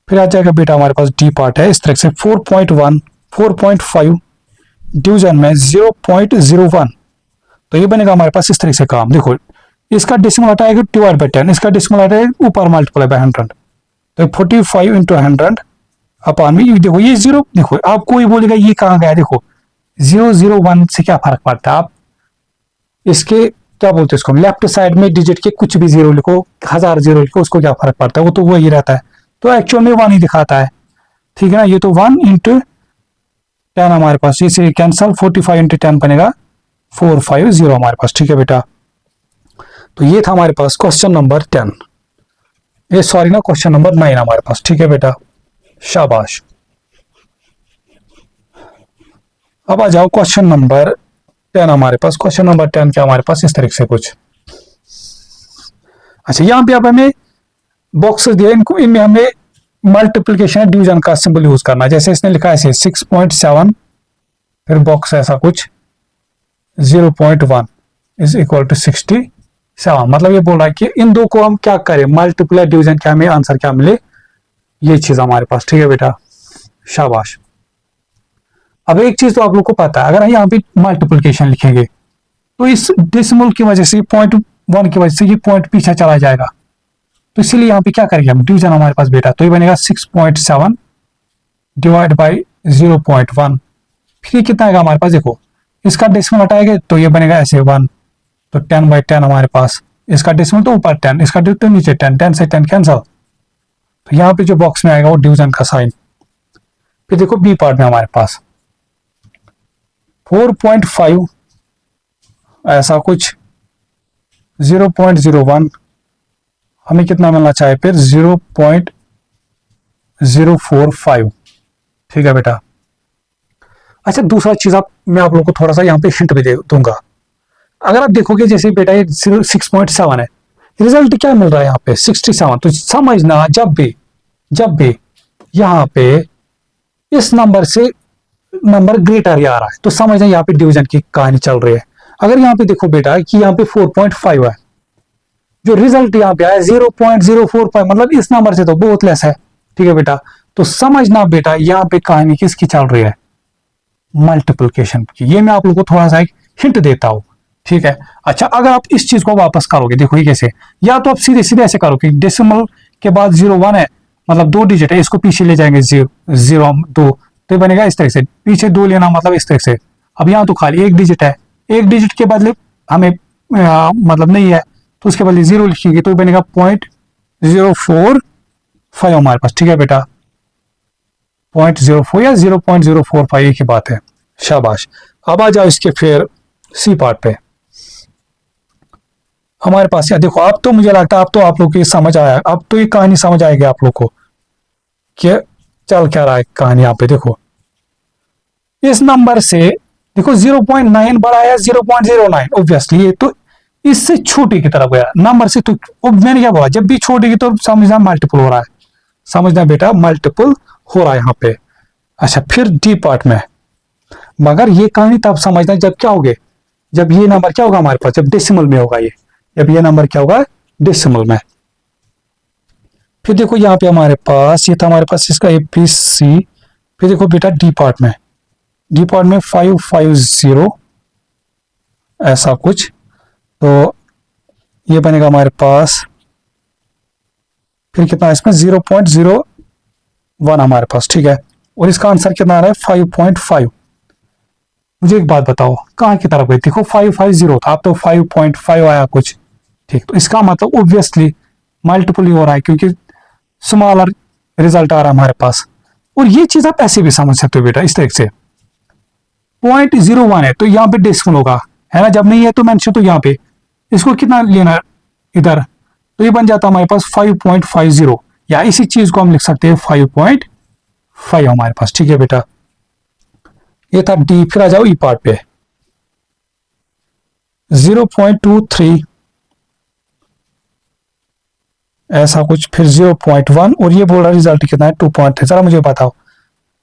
फिर आ जाएगा बेटा हमारे पास डी पार्ट है, इस तरह से 4.5 डिवीजन में 0.01, तो ये बनेगा हमारे पास इस तरह से काम। देखो इसका डेसिमल हटाएगा डिवाइड बाई 10, इसका डेसिमल हटाएगा ऊपर मल्टीप्लाई बाई 100, तो 45 इंटू 100 अपॉन में, देखो ये 0, देखो आप कोई बोलेगा ये कहाँ गया, देखो 001 से क्या फर्क पड़ता है, आप इसके क्या बोलते हैं इसको, लेफ्ट साइड में डिजिट के कुछ भी 0 लिखो, 1000 0 लिखो, उसको क्या फर्क पड़ता है, वो तो वही रहता है, तो एक्चुअल में 1 ही दिखाता है, ठीक है ना। ये तो 1 इंटू 10 हमारे पास, इसे कैंसल, 45 इंटू 10 बनेगा 450 हमारे पास, ठीक है बेटा। तो ये था हमारे पास क्वेश्चन नंबर 10, ये सॉरी ना क्वेश्चन नंबर 9 हमारे पास, ठीक है बेटा, शाबाश। अब आ जाओ क्वेश्चन नंबर 10 हमारे पास। क्वेश्चन नंबर 10 क्या हमारे पास इस तरीके से कुछ, अच्छा यहाँ पे अब हमें बॉक्सेस दिए, इनको इनमें हमें मल्टीप्लिकेशन डिवीजन का सिंबल यूज करना है। जैसे इसने लिखा है 6.7, फिर बॉक्स ऐसा कुछ 0.1 इज इक्वल टू 67, मतलब ये बोल रहा है कि इन दो को हम क्या करें, मल्टीप्लाई डिवीजन, क्या हमें आंसर क्या मिले, ये चीज हमारे पास, ठीक है बेटा, शाबाश। अब एक चीज तो आप लोग को पता है, अगर हम यहाँ पे मल्टीप्लिकेशन लिखेंगे तो इस डेसिमल की वजह से 0.1 की वजह से ये पॉइंट पीछे चला जाएगा, तो इसीलिए यहाँ पे क्या करेंगे हम, डिवीजन हमारे पास बेटा, तो ये बनेगा 6.7 डिवाइड बाई 0.1। फिर कितना आएगा हमारे पास, देखो इसका डेसिमल हटाएंगे तो ये बनेगा ऐसे 1, तो 10/10 हमारे पास, इसका डेसिमल तो ऊपर 10, इसका तो नीचे 10, 10 से 10 कैंसल, तो यहाँ पे जो बॉक्स में आएगा वो डिवीजन का साइन। फिर देखो बी पार्ट में हमारे पास 4.5 ऐसा कुछ 0.01, हमें कितना मिलना चाहिए फिर 0.045, ठीक है बेटा। अच्छा दूसरा चीज मैं आप लोगों को थोड़ा सा यहाँ पे हिंट भी दे दूंगा। अगर आप देखोगे जैसे बेटा ये 6.7 है, रिजल्ट क्या मिल रहा है यहाँ पे 67, तो समझना जब भी यहाँ पे इस नंबर से नंबर ग्रेटर ही आ रहा है तो समझना यहाँ पे डिवीजन की कहानी चल रही है। अगर यहाँ पे देखो बेटा कि यहाँ पे 4.5 है, जो रिजल्ट यहाँ पे आया 0.045, मतलब इस नंबर से तो बहुत लेस है, ठीक है बेटा। तो समझना बेटा यहाँ पे कहानी किसकी चल रही है, मल्टीप्लिकेशन की। ये मैं आप लोगों को थोड़ा सा एक हिंट देता हूं, ठीक है। अच्छा अगर आप इस चीज को वापस करोगे, देखो ये कैसे, या तो आप सीधे सीधे ऐसे करोगे, डेसिमल के बाद 0.1 है, मतलब 2 डिजिट है, इसको पीछे ले जाएंगे 0.2, तो बनेगा इस तरह से, पीछे 2 लेना मतलब इस तरह से। अब यहाँ तो खाली 1 डिजिट है, 1 डिजिट के बदले हमें मतलब नहीं है, तो उसके बदले 0 लिखेंगे तो बनेगा 0.045 हमारे पास, ठीक है बेटा, 0.04 या 0.045 एक ही बात है, शाबाश। अब आ जाओ इसके फिर सी पार्ट पे हमारे पास। या देखो अब तो मुझे लगता है अब तो आप लोग को समझ आया, अब तो ये कहानी समझ आएगी आप लोग को कि चल क्या रहा है कहानी। यहाँ पे देखो इस नंबर से देखो 0.9 बड़ा है 0.09, ऑब्वियसली ये तो इससे छोटी की तरफ गया नंबर से, तो मैंने क्या बोला, जब भी छोटी की तो समझना मल्टीपल हो रहा है, समझना बेटा मल्टीपल हो रहा है यहाँ पे। अच्छा फिर डी पार्ट में, मगर ये कहानी तब समझना जब क्या होगे, जब ये नंबर क्या होगा हमारे पास, जब डेसिमल में होगा ये, जब ये नंबर क्या होगा डेसिमल में। फिर देखो यहाँ पे हमारे पास ये था हमारे पास इसका ABC। फिर देखो बेटा डी पार्ट में 550 ऐसा कुछ, तो ये बनेगा हमारे पास फिर कितना इसमें 0.01 हमारे पास, ठीक है। और इसका आंसर कितना आ रहा है 5.5। मुझे एक बात बताओ कहाँ की तरफ गई, देखो 550 था, अब तो 5.5 आया कुछ, ठीक, तो इसका मतलब ऑब्वियसली मल्टीपल ही हो रहा है क्योंकि स्मॉलर रिजल्ट आ रहा है हमारे पास। और ये चीज आप ऐसे भी समझ सकते हो बेटा इस तरह से, 0.01 है तो यहाँ पे डेसिमल होगा, है ना, जब नहीं है तो मेंशन, तो यहाँ पे इसको कितना लेना इधर, तो ये बन जाता है हमारे पास 5.50, या इसी चीज को हम लिख सकते हैं 5.5 हमारे पास। ठीक है बेटा, ये था डी। फिर आ जाओ ई पार्ट पे, 0.23 ऐसा कुछ, फिर 0.1, और ये बोल रहा रिजल्ट कितना है 2.3। जरा मुझे बताओ,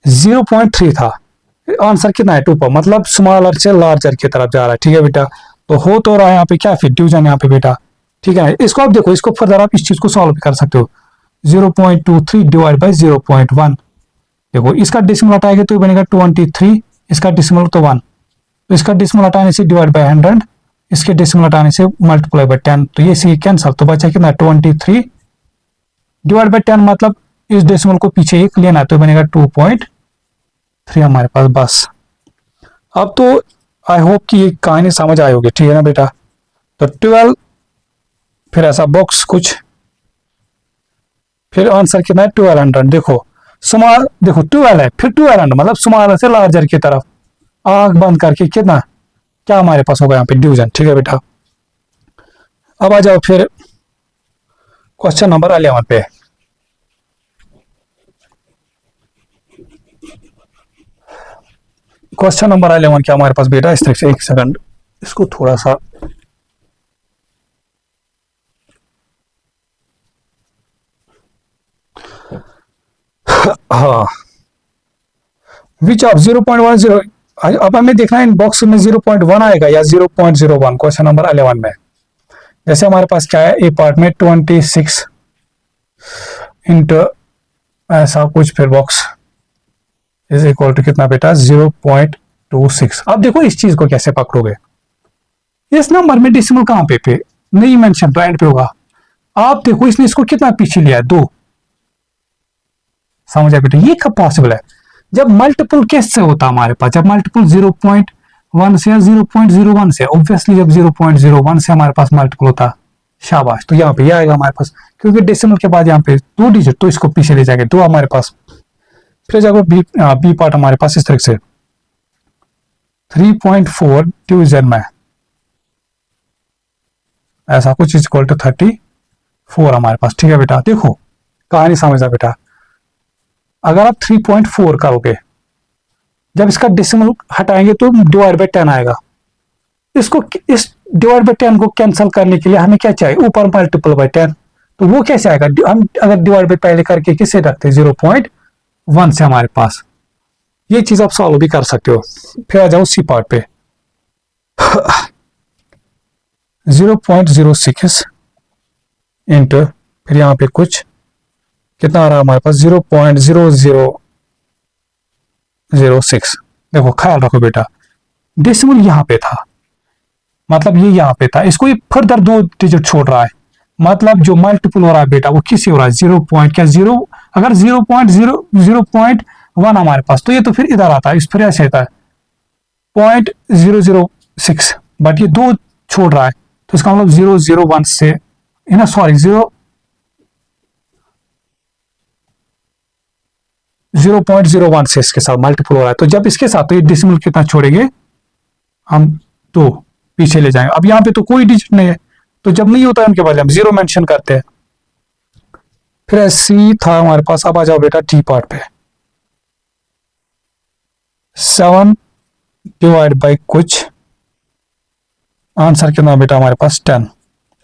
0.3 था, आंसर कितना है 2 पर, मतलब स्मॉलर से लार्जर की तरफ जा रहा है। ठीक है बेटा, तो हो तो रहा है यहाँ पे क्या, फिर डिवीजन यहाँ पे बेटा। ठीक है, इसको आप देखो, इसको फर्दर आप इस चीज को सॉल्व कर सकते हो। 0.23 डिवाइड बाई 0.1, देखो इसका डिसिमल हटाएंगे तो बनेगा 23, इसका डिसिमल तो 1, तो इसका डिसिमल हटाने से डिवाइड बाई 100, इसके डिसिमल हटाने से मल्टीप्लाई बाई 10, तो ये सी कैंसल, तो बचा कितना 23 डिवाइड बाई 10, मतलब इस डेसिमल को पीछे एक लेना है तो बनेगा 2.3 हमारे पास। बस अब तो आई होप कि ये कहानी समझ आई होगी। ठीक है ना बेटा, तो 12, फिर ऐसा बॉक्स कुछ, फिर आंसर कितना है 1200। देखो स्मॉल, देखो 12 है, फिर 1200 मतलब स्मॉलर से लार्जर की तरफ, आंख बंद करके कितना, क्या हमारे पास होगा यहाँ पे डिवीजन। ठीक है बेटा, अब आ जाओ फिर क्वेश्चन नंबर 11 पे। क्वेश्चन नंबर 11 क्या हमारे पास बेटा इस तरह से, एक सेकंड इसको थोड़ा सा, हाँ, विच ऑफ 0.10, अब हमें देखना है इन बॉक्स में 0.1 आएगा या 0.01, क्वेश्चन नंबर 11 में। जैसे हमारे पास क्या है, ए पार्ट में 26 इंटू ऐसा कुछ, फिर बॉक्स इज इक्वल टू कितना बेटा 0.26। अब देखो इस चीज को कैसे पकड़ोगे, इस नंबर में डेसिमल कहां पे नहीं मेंशन, तो एंड पे होगा। आप देखो इसने इसको कितना पीछे लिया है, 2, समझ आया बेटा, ये कब पॉसिबल है, जब मल्टीपल कैसे होता हमारे पास, जब मल्टीपल 0.1 से या 0.01 से, ऑब्वियसली जब 0.01 से हमारे पास मल्टीपल होता, शाबाश, तो यहाँ पे ये आएगा हमारे पास, क्योंकि डेसिमल के बाद यहाँ पे 2 डिजिट, तो इसको पीछे ले जाएंगे 2 हमारे पास। फिर जाओ बी पार्ट हमारे पास इस तरह से 3.4 डिवीजन में ऐसा कुछ इज इक्वल टू 34 हमारे पास। ठीक है बेटा, देखो कहानी समझा बेटा, अगर आप 3.4 करोगे, जब इसका डेसिमल हटाएंगे तो डिवाइड बाई 10 आएगा। इसको, इस डिवाइड बाई 10 को कैंसिल करने के लिए हमें क्या चाहिए, ऊपर मल्टीपल बाई 10, तो वो कैसे आएगा, हम अगर डिवाइड बाई पहले करके किससे रखते हैं 0.1 से हमारे पास, ये चीज आप सॉल्व भी कर सकते हो। फिर आ जाओ सी पार्ट पे 0.06 इंटू, फिर यहाँ पे कुछ कितना आ रहा है हमारे पास 0.0006। देखो ख्याल रखो बेटा, डेसिमल यहाँ पे था, मतलब ये यहाँ पे था, इसको ये फर्दर 2 डिजिट छोड़ रहा है, मतलब जो मल्टीपल हो रहा है बेटा वो किससे हो रहा है, 0. अगर 0.1 हमारे पास, तो ये तो फिर इधर आता है, इस फिर ऐसे आता है 0.006, बट ये 2 छोड़ रहा है, तो इसका मतलब 001 से, ना सॉरी 0.01 से इसके साथ मल्टीपल हो रहा है, तो जब इसके साथ, तो ये डेसिमल कितना छोड़ेंगे हम, 2 पीछे ले जाएंगे। अब यहाँ पे तो कोई डिजिट नहीं है, तो जब नहीं होता है उनके बदले हम 0 मेंशन करते हैं। फिर सी था हमारे पास। अब आ जाओ बेटा टी पार्ट पे, 7 डिवाइड बाई कुछ, आंसर कितना बेटा हमारे पास 10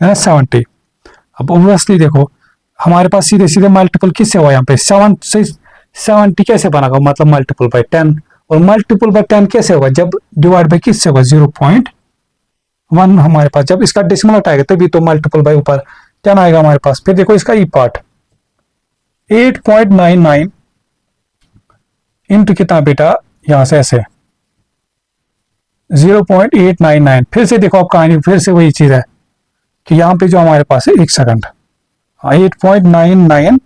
है, 70। अब ऑब्वियसली देखो हमारे पास सीधे सीधे मल्टीपल किससे हुआ, यहाँ पे 7 से 70 कैसे बनेगा, मतलब मल्टीपल बाई 10, और मल्टीपल बाई 10 कैसे होगा, जब डिवाइड बाई किससे होगा 0.1 हमारे पास, जब इसका डेसिमल हटाएगा तभी तो मल्टीपल बाई ऊपर 10 आएगा हमारे पास। फिर देखो इसका ई पार्ट 8.99 इंटू कितना बेटा, यहां से ऐसे 0.899। फिर से देखो आप कहानी, फिर से वही चीज है कि यहाँ पे जो हमारे पास है, एक सेकंड, 8.99,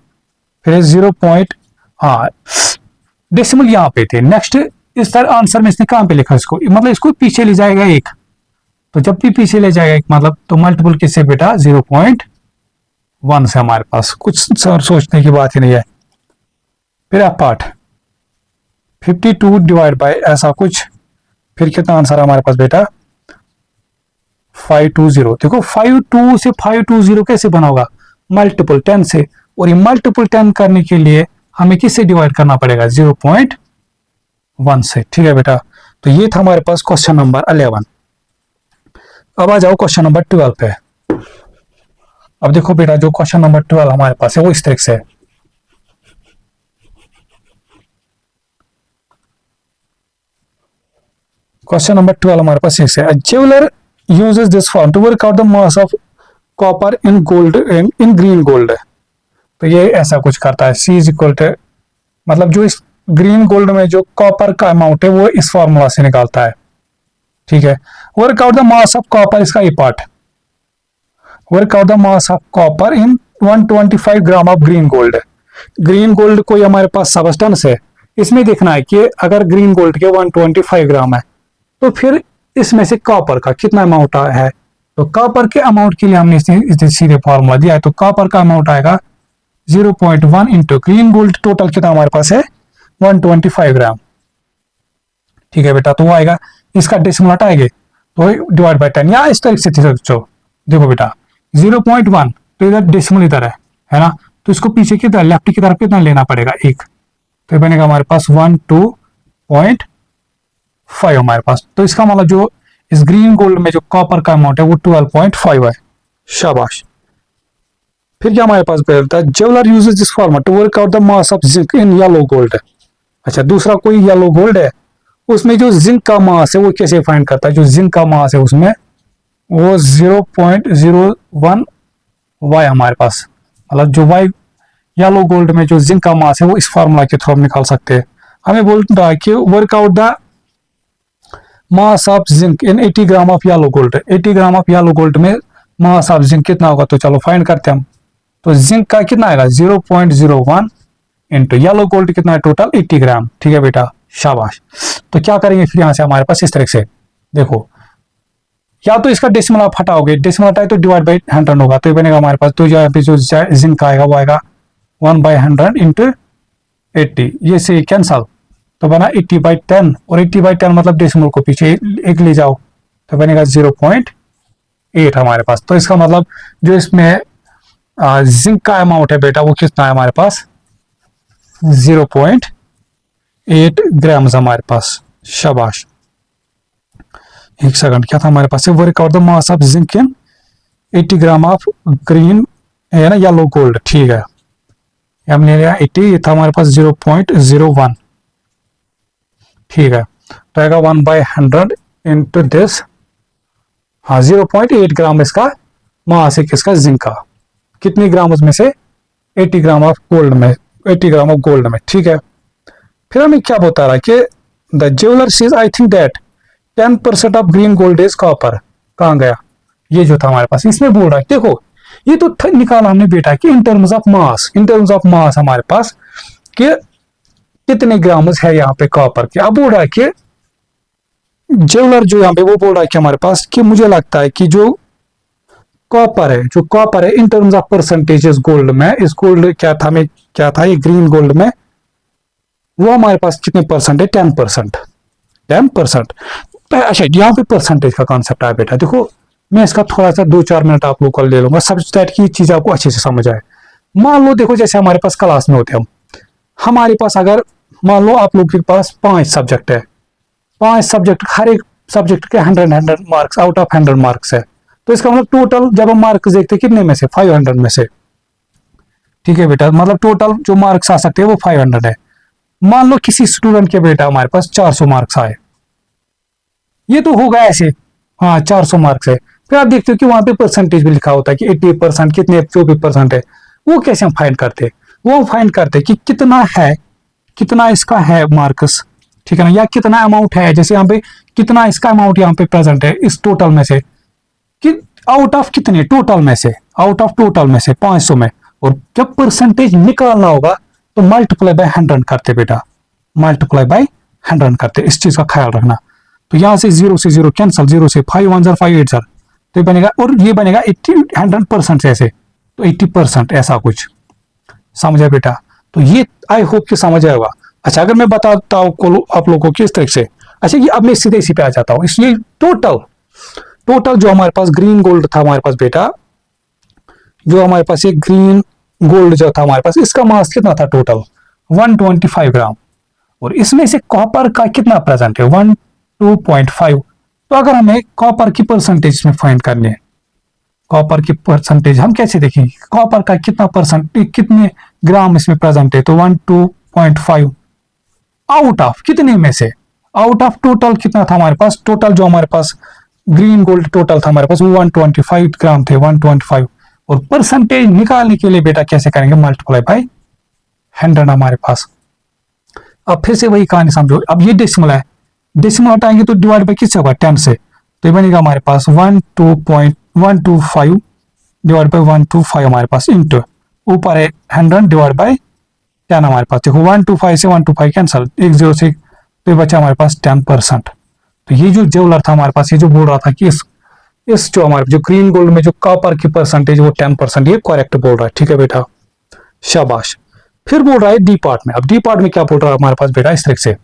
फिर 0. हाँ, डेसिमल यहाँ पे थे। नेक्स्ट इस तरह आंसर में इसने कहां पे लिखा इसको, मतलब इसको पीछे ले जाएगा 1, तो जब भी पीछे ले जाएगा एक मतलब, तो मल्टीपल किससे बेटा 0.1 से हमारे पास, कुछ सर सोचने की बात ही नहीं है। फिर आप पार्ट 52 डिवाइड बाय ऐसा कुछ, फिर कितना आंसर है हमारे पास बेटा 520। देखो 52 से 520 कैसे बना होगा, मल्टीपल 10 से, और ये मल्टीपल 10 करने के लिए हमें किससे डिवाइड करना पड़ेगा 0.1 से। ठीक है बेटा, तो ये था हमारे पास क्वेश्चन नंबर 11। अब आ जाओ क्वेश्चन नंबर 12 पे। अब देखो बेटा जो क्वेश्चन नंबर 12 हमारे पास है वो इस तरीके से है। क्वेश्चन नंबर 12 हमारे पास है, a jeweler uses this form to work out the mass of copper in gold in green gold। तो ये ऐसा कुछ करता है, C इज इक्वल टू, मतलब जो इस ग्रीन गोल्ड में जो कॉपर का अमाउंट है वो इस फॉर्मूला से निकालता है। ठीक है, work out the mass of copper, इसका ये part, work out the mass of copper in 125 gram of green gold. Green gold कोई हमारे पास सबस्टेंस है, इसमें देखना है कि अगर ग्रीन गोल्ड के 125 ग्राम है तो फिर इसमें से कॉपर का कितना अमाउंट है। तो कॉपर के अमाउंट के लिए हमने सीधे फॉर्मूला दिया है, तो कॉपर का अमाउंट आएगा 0.1 इंटू ग्रीन गोल्ड, टोटल कितना हमारे पास है 125 ग्राम। ठीक है बेटा, तो वो आएगा, इसका डेसिमल हटाएंगे तो डिवाइड बाय 10, या इस तरीके से सोचो। देखो बेटा 0.1 तो इधर डेसिमल इधर है ना, तो इसको पीछे की तरफ लेफ्ट की तरफ कितना लेना पड़ेगा 1, तो बनेगा हमारे पास 12.5 हमारे पास। तो इसका मतलब जो इस ग्रीन गोल्ड में जो कॉपर का अमाउंट है वो 12.5 है। शाबाश। फिर क्या हमारे पास बोलता है, jeweller uses this formula to work out the mass of zinc in yellow gold. अच्छा, दूसरा कोई येलो गोल्ड है, उसमें जो जिंक का मास है वो कैसे फाइंड करता है, जो जिंक का मास है उसमें वो 0.01 वाई हमारे पास, मतलब जो वाई येलो गोल्ड में जो जिंक का मास है वो इस फॉर्मूला के थ्रू हम निकाल सकते हैं। हमें बोल रहा है कि work out the mass of zinc in 80 gram of yellow gold. 80 gram of yellow gold में मास ऑफ जिंक कितना होगा, तो चलो फाइंड करते हैं हम। तो जिंक का कितना आएगा 0.01 इंटू येलो गोल्ड कितना है टोटल 80 ग्राम। ठीक है बेटा, शाबाश। तो क्या करेंगे फिर यहां से हमारे पास इस तरह से, देखो या तो इसका डेसिमल आप हटाओगे, डेसिमल हटाए तो डिवाइड बाई 100 होगा, तो ये बनेगा हमारे पास, तो यहाँ पे जो जिंक आएगा वो आएगा 1/100 इंटू 80, ये से कैंसल, तो बना 80/10, और 80/10 मतलब डेसिमल को पीछे एक ले जाओ तो बनेगा 0.8 हमारे पास। तो इसका मतलब जो इसमें जिंक का अमाउंट है बेटा वो कितना है हमारे पास 0.8 ग्राम हमारे पास। शाबाश। एक सेकंड, क्या था हमारे पास, work out the mass of zinc in 80 gram of green है ना येलो गोल्ड। ठीक है, हमने लिया 80, ये था हमारे पास 0.01। ठीक है, तो आएगा 1/100 इंटू दिस, हाँ 0.8 ग्राम इसका मास है किसका, जिंक का। कितनी ग्राम उसमें से 80 ग्राम ऑफ गोल्ड में, 80 ग्राम ऑफ गोल्ड में। ठीक है, फिर हमें क्या बता रहा है कि the jeweller says I think that 10% of green gold is copper. कहाँ गया ये जो था हमारे पास, इसमें बोल रहा है, देखो ये तो निकाला हमने बेटा कि in terms of mass, in terms of mass हमारे पास कि कितने ग्राम्स है यहाँ पे कॉपर के। अब बोल रहा है कि ज्वेलर जो यहाँ पे वो बोल रहा है कि हमारे पास कि मुझे लगता है कि जो कॉपर है, जो कॉपर है in terms of percentages gold में, इस गोल्ड क्या था में क्या था ये ग्रीन गोल्ड में वो हमारे पास कितने परसेंट है 10%। 10%। अच्छा, यहाँ पे परसेंटेज का कॉन्सेप्ट है बेटा, देखो मैं इसका थोड़ा सा 2-4 मिनट आप लोग को ले लूंगा, सब की चीज आपको अच्छे से समझ आए। मान लो देखो जैसे हमारे पास क्लास में होते हम, हमारे पास अगर मान लो आप लोग के पास 5 सब्जेक्ट है, 5 सब्जेक्ट, हर एक सब्जेक्ट के 100 मार्क्स आउट ऑफ 100 मार्क्स है, तो इसका मतलब टोटल जब हम मार्क्स देखते हैं कितने में से 500 में से। ठीक है बेटा, मतलब टोटल जो मार्क्स आ सकते हैं वो 500 है। मान लो किसी स्टूडेंट के बेटा हमारे पास 400 मार्क्स आए, ये तो होगा ऐसे, हाँ 400 मार्क्स है। फिर आप देखते हो कि वहां पे परसेंटेज भी लिखा होता है कि 80% कितने 24% है। वो कैसे हम फाइंड करते हैं, वो हम फाइंड करते हैं कि कितना है, कितना इसका है मार्क्स, ठीक है ना, या कितना अमाउंट है, जैसे यहाँ पे कितना इसका अमाउंट यहाँ पे प्रेजेंट है इस टोटल में से, कि आउट ऑफ कितने टोटल में से, आउट ऑफ टोटल में से 500 में। और जब परसेंटेज निकालना होगा तो मल्टीप्लाई बाय 100 करते बेटा, मल्टीप्लाई बाय 100 करते, इस चीज का ख्याल रखना। तो यहाँ से 0 कैंसल, 0 से 5 1 जार 5 8 जार, तो ये बनेगा, और ये बनेगा 100% ऐसे, तो 80% ऐसा कुछ, समझा बेटा। तो ये आई होप कि समझ आएगा। अच्छा, अगर मैं बताता हूँ आप लोगों को किस तरह से, अच्छा ये अब मैं सीधे इसी पे आ जाता हूँ। इसलिए टोटल जो हमारे पास ग्रीन गोल्ड था हमारे पास बेटा, जो हमारे पास ये ग्रीन गोल्ड जो था हमारे पास, इसका मास कितना था टोटल 125 ग्राम, और इसमें से कॉपर का कितना प्रेजेंट है 12.5। तो अगर हमें कॉपर की परसेंटेज में फाइंड करनी है, कॉपर की परसेंटेज हम कैसे देखेंगे, कॉपर का कितना परसेंट, कितने ग्राम इसमें प्रेजेंट है, तो 12.5 आउट ऑफ कितने में से, आउट ऑफ टोटल कितना था हमारे पास, टोटल जो हमारे पास ग्रीन गोल्ड टोटल था हमारे पास वो 125 ग्राम थे, 125। और परसेंटेज निकालने के लिए बेटा कैसे करेंगे, मल्टीप्लाई बाय 100 हमारे पास। अब फिर से वही कहानी समझो, अब ये डेसिमल है, डेसिमल हटाएंगे तो डिवाइड बाय किससे होगा 10 से, तो ये बनेगा हमारे पास 125 डिवाइड बाय 125 हमारे पास, इंटू ऊपर है 100 डिवाइड बाय 10 हमारे पास। देखो 125 से 125 कैंसल, 10 से, तो बचा हमारे पास 10%। तो ये जो ज्वेलर था हमारे पास, ये जो बोल रहा था कि इस जो हमारे जो ग्रीन गोल्ड में जो कॉपर की परसेंटेज वो 10%, ये करेक्ट बोल रहा है। ठीक है बेटा, शाबाश। फिर बोल रहा है डी पार्ट में, अब डी पार्ट में क्या बोल रहा है हमारे पास बेटा इस तरह से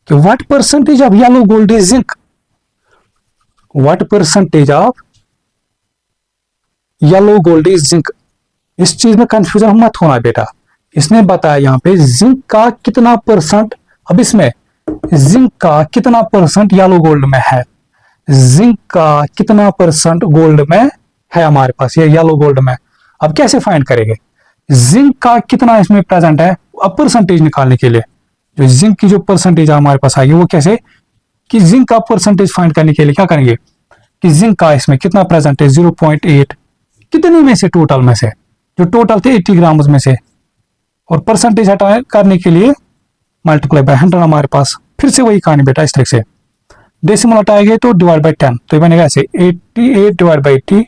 कि what percentage of yellow gold is zinc, what percentage of yellow gold is zinc. इस चीज में कंफ्यूजन मत होना बेटा, इसने बताया यहाँ पे जिंक का कितना परसेंट, अब इसमें जिंक का कितना परसेंट येलो गोल्ड में है, जिंक का कितना परसेंट गोल्ड में है हमारे पास ये येलो गोल्ड में। अब कैसे फाइंड करेंगे, जिंक का कितना इसमें प्रेजेंट है, अब परसेंटेज निकालने के लिए जो जिंक की जो परसेंटेज हमारे पास आएगी वो कैसे, कि जिंक का परसेंटेज फाइंड करने के लिए क्या करेंगे कि जिंक का इसमें कितना प्रेजेंट है 0.8, कितने में से, टोटल में से, जो टोटल थे 80 ग्राम में से, और परसेंटेज हटा करने के लिए मल्टीप्लाई बाय 100 हमारे पास। फिर से वही कहानी बेटा इस तरह से, डेसिमल हटाएंगे तो डिवाइड बाय 10, तो ये बनेगा ऐसे 88 डिवाइड बाय 80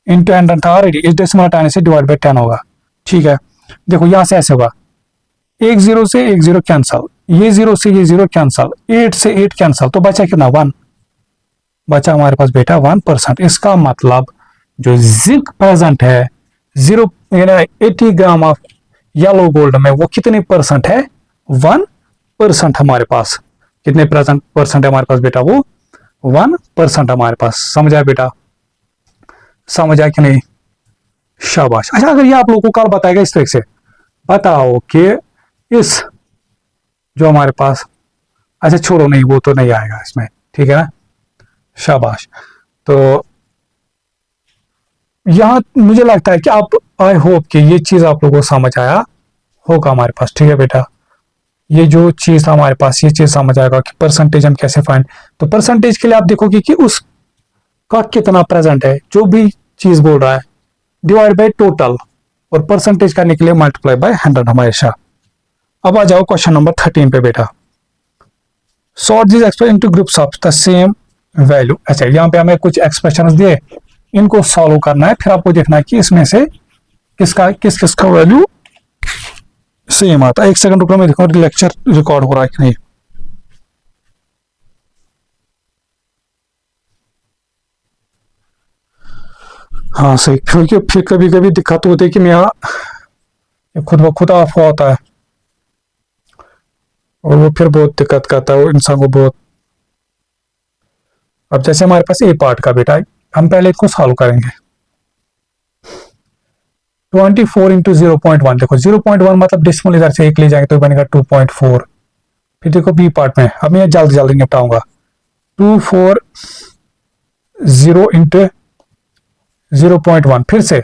इंटू 100 था ऑलरेडी, इस डेसिमल हटाने से डिवाइड बाय 10 होगा। ठीक है, देखो यहां से ऐसे होगा, 1 0 से 1 0 कैंसल, ये 0 से ये 0 कैंसल, 8 से 8 कैंसल, तो बचा कितना 1, बचा हमारे पास बेटा 1%। इसका मतलब जो जिंक प्रेजेंट है 80 ग्राम ऑफ येलो गोल्ड में वो कितने परसेंट है 1% हमारे पास, कितने परसेंट है हमारे पास बेटा, वो 1% हमारे पास। समझा बेटा, समझा कि नहीं, शाबाश। अच्छा, अगर ये आप लोगों को कल बताएगा इस तरह से, बताओ कि इस जो हमारे पास, अच्छा छोड़ो, नहीं वो तो नहीं आएगा इसमें, ठीक है ना, शाबाश। तो यहां मुझे लगता है कि आप, आई होप कि ये चीज आप लोगों को समझ आया होगा हमारे पास। ठीक है बेटा, ये जो चीज था हमारे पास, ये चीज समझ आएगा कि परसेंटेज हम कैसे फाइंड, तो परसेंटेज के लिए आप देखोगे कि उसका कितना प्रेजेंट है, जो भी चीज बोल रहा है, डिवाइड बाय टोटल, और परसेंटेज करने के लिए मल्टीप्लाई बाय 100 हमेशा। अब आ जाओ क्वेश्चन नंबर 13 पे बेटा, sort this expression into groups of the same value. अच्छा, यहाँ पे हमें कुछ एक्सप्रेशंस दिए, इनको सॉल्व करना है, फिर आपको देखना है कि इसमें से किस का वैल्यू सेम आता है। 1 सेकंड रुको, मैं देखूं लेक्चर रिकॉर्ड हो रहा है कि नहीं। हाँ सही, क्योंकि फिर कभी कभी दिक्कत होती है कि मेरा खुद ब खुद ऑफ होता है, और वो फिर बहुत दिक्कत करता है वो इंसान को बहुत। अब जैसे हमारे पास ए पार्ट का बेटा, हम पहले इसको सॉल्व करेंगे। 24 इंटू 0.1, देखो 0.1 मतलब डेसिमल इधर से 1 ले जाएंगे तो बनेगा 2.4। फिर देखो बी पार्ट में, अब मैं जल्दी जल्दी निपटाऊंगा, 240 इंटू 0.1, फिर से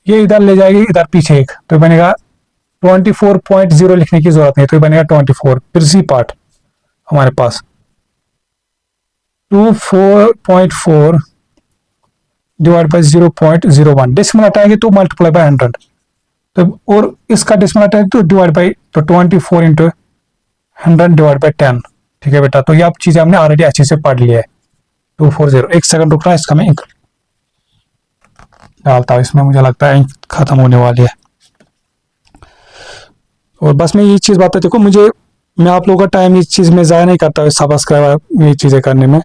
ये इधर ले जाएगी, इधर पीछे 1, तो बनेगा 24.0 लिखने की जरूरत नहीं, तो बनेगा 24। फिर सी पार्ट हमारे पास 24.4 डिवाइड बाई 0.01, डेसिमल हटाएंगे तो मल्टीप्लाई बाय 100, तो और इसका डेसिमल हटाएंगे तो डिवाइड बाई, तो 24 इंटू 100 डिवाइड बाई 10। ठीक है बेटा, तो ये आप चीजें हमने ऑलरेडी अच्छे से पढ़ लिया है। 240, 1 सेकंड रुकना, इसका मैं इंक डालता हूँ, इसमें मुझे लगता है इंक खत्म होने वाली है। और बस मैं ये चीज बात है, देखो मुझे मैं आप लोगों का टाइम इस चीज़ में ज़ाया नहीं करता हूँ सब्सक्राइब ये चीज़ें करने में।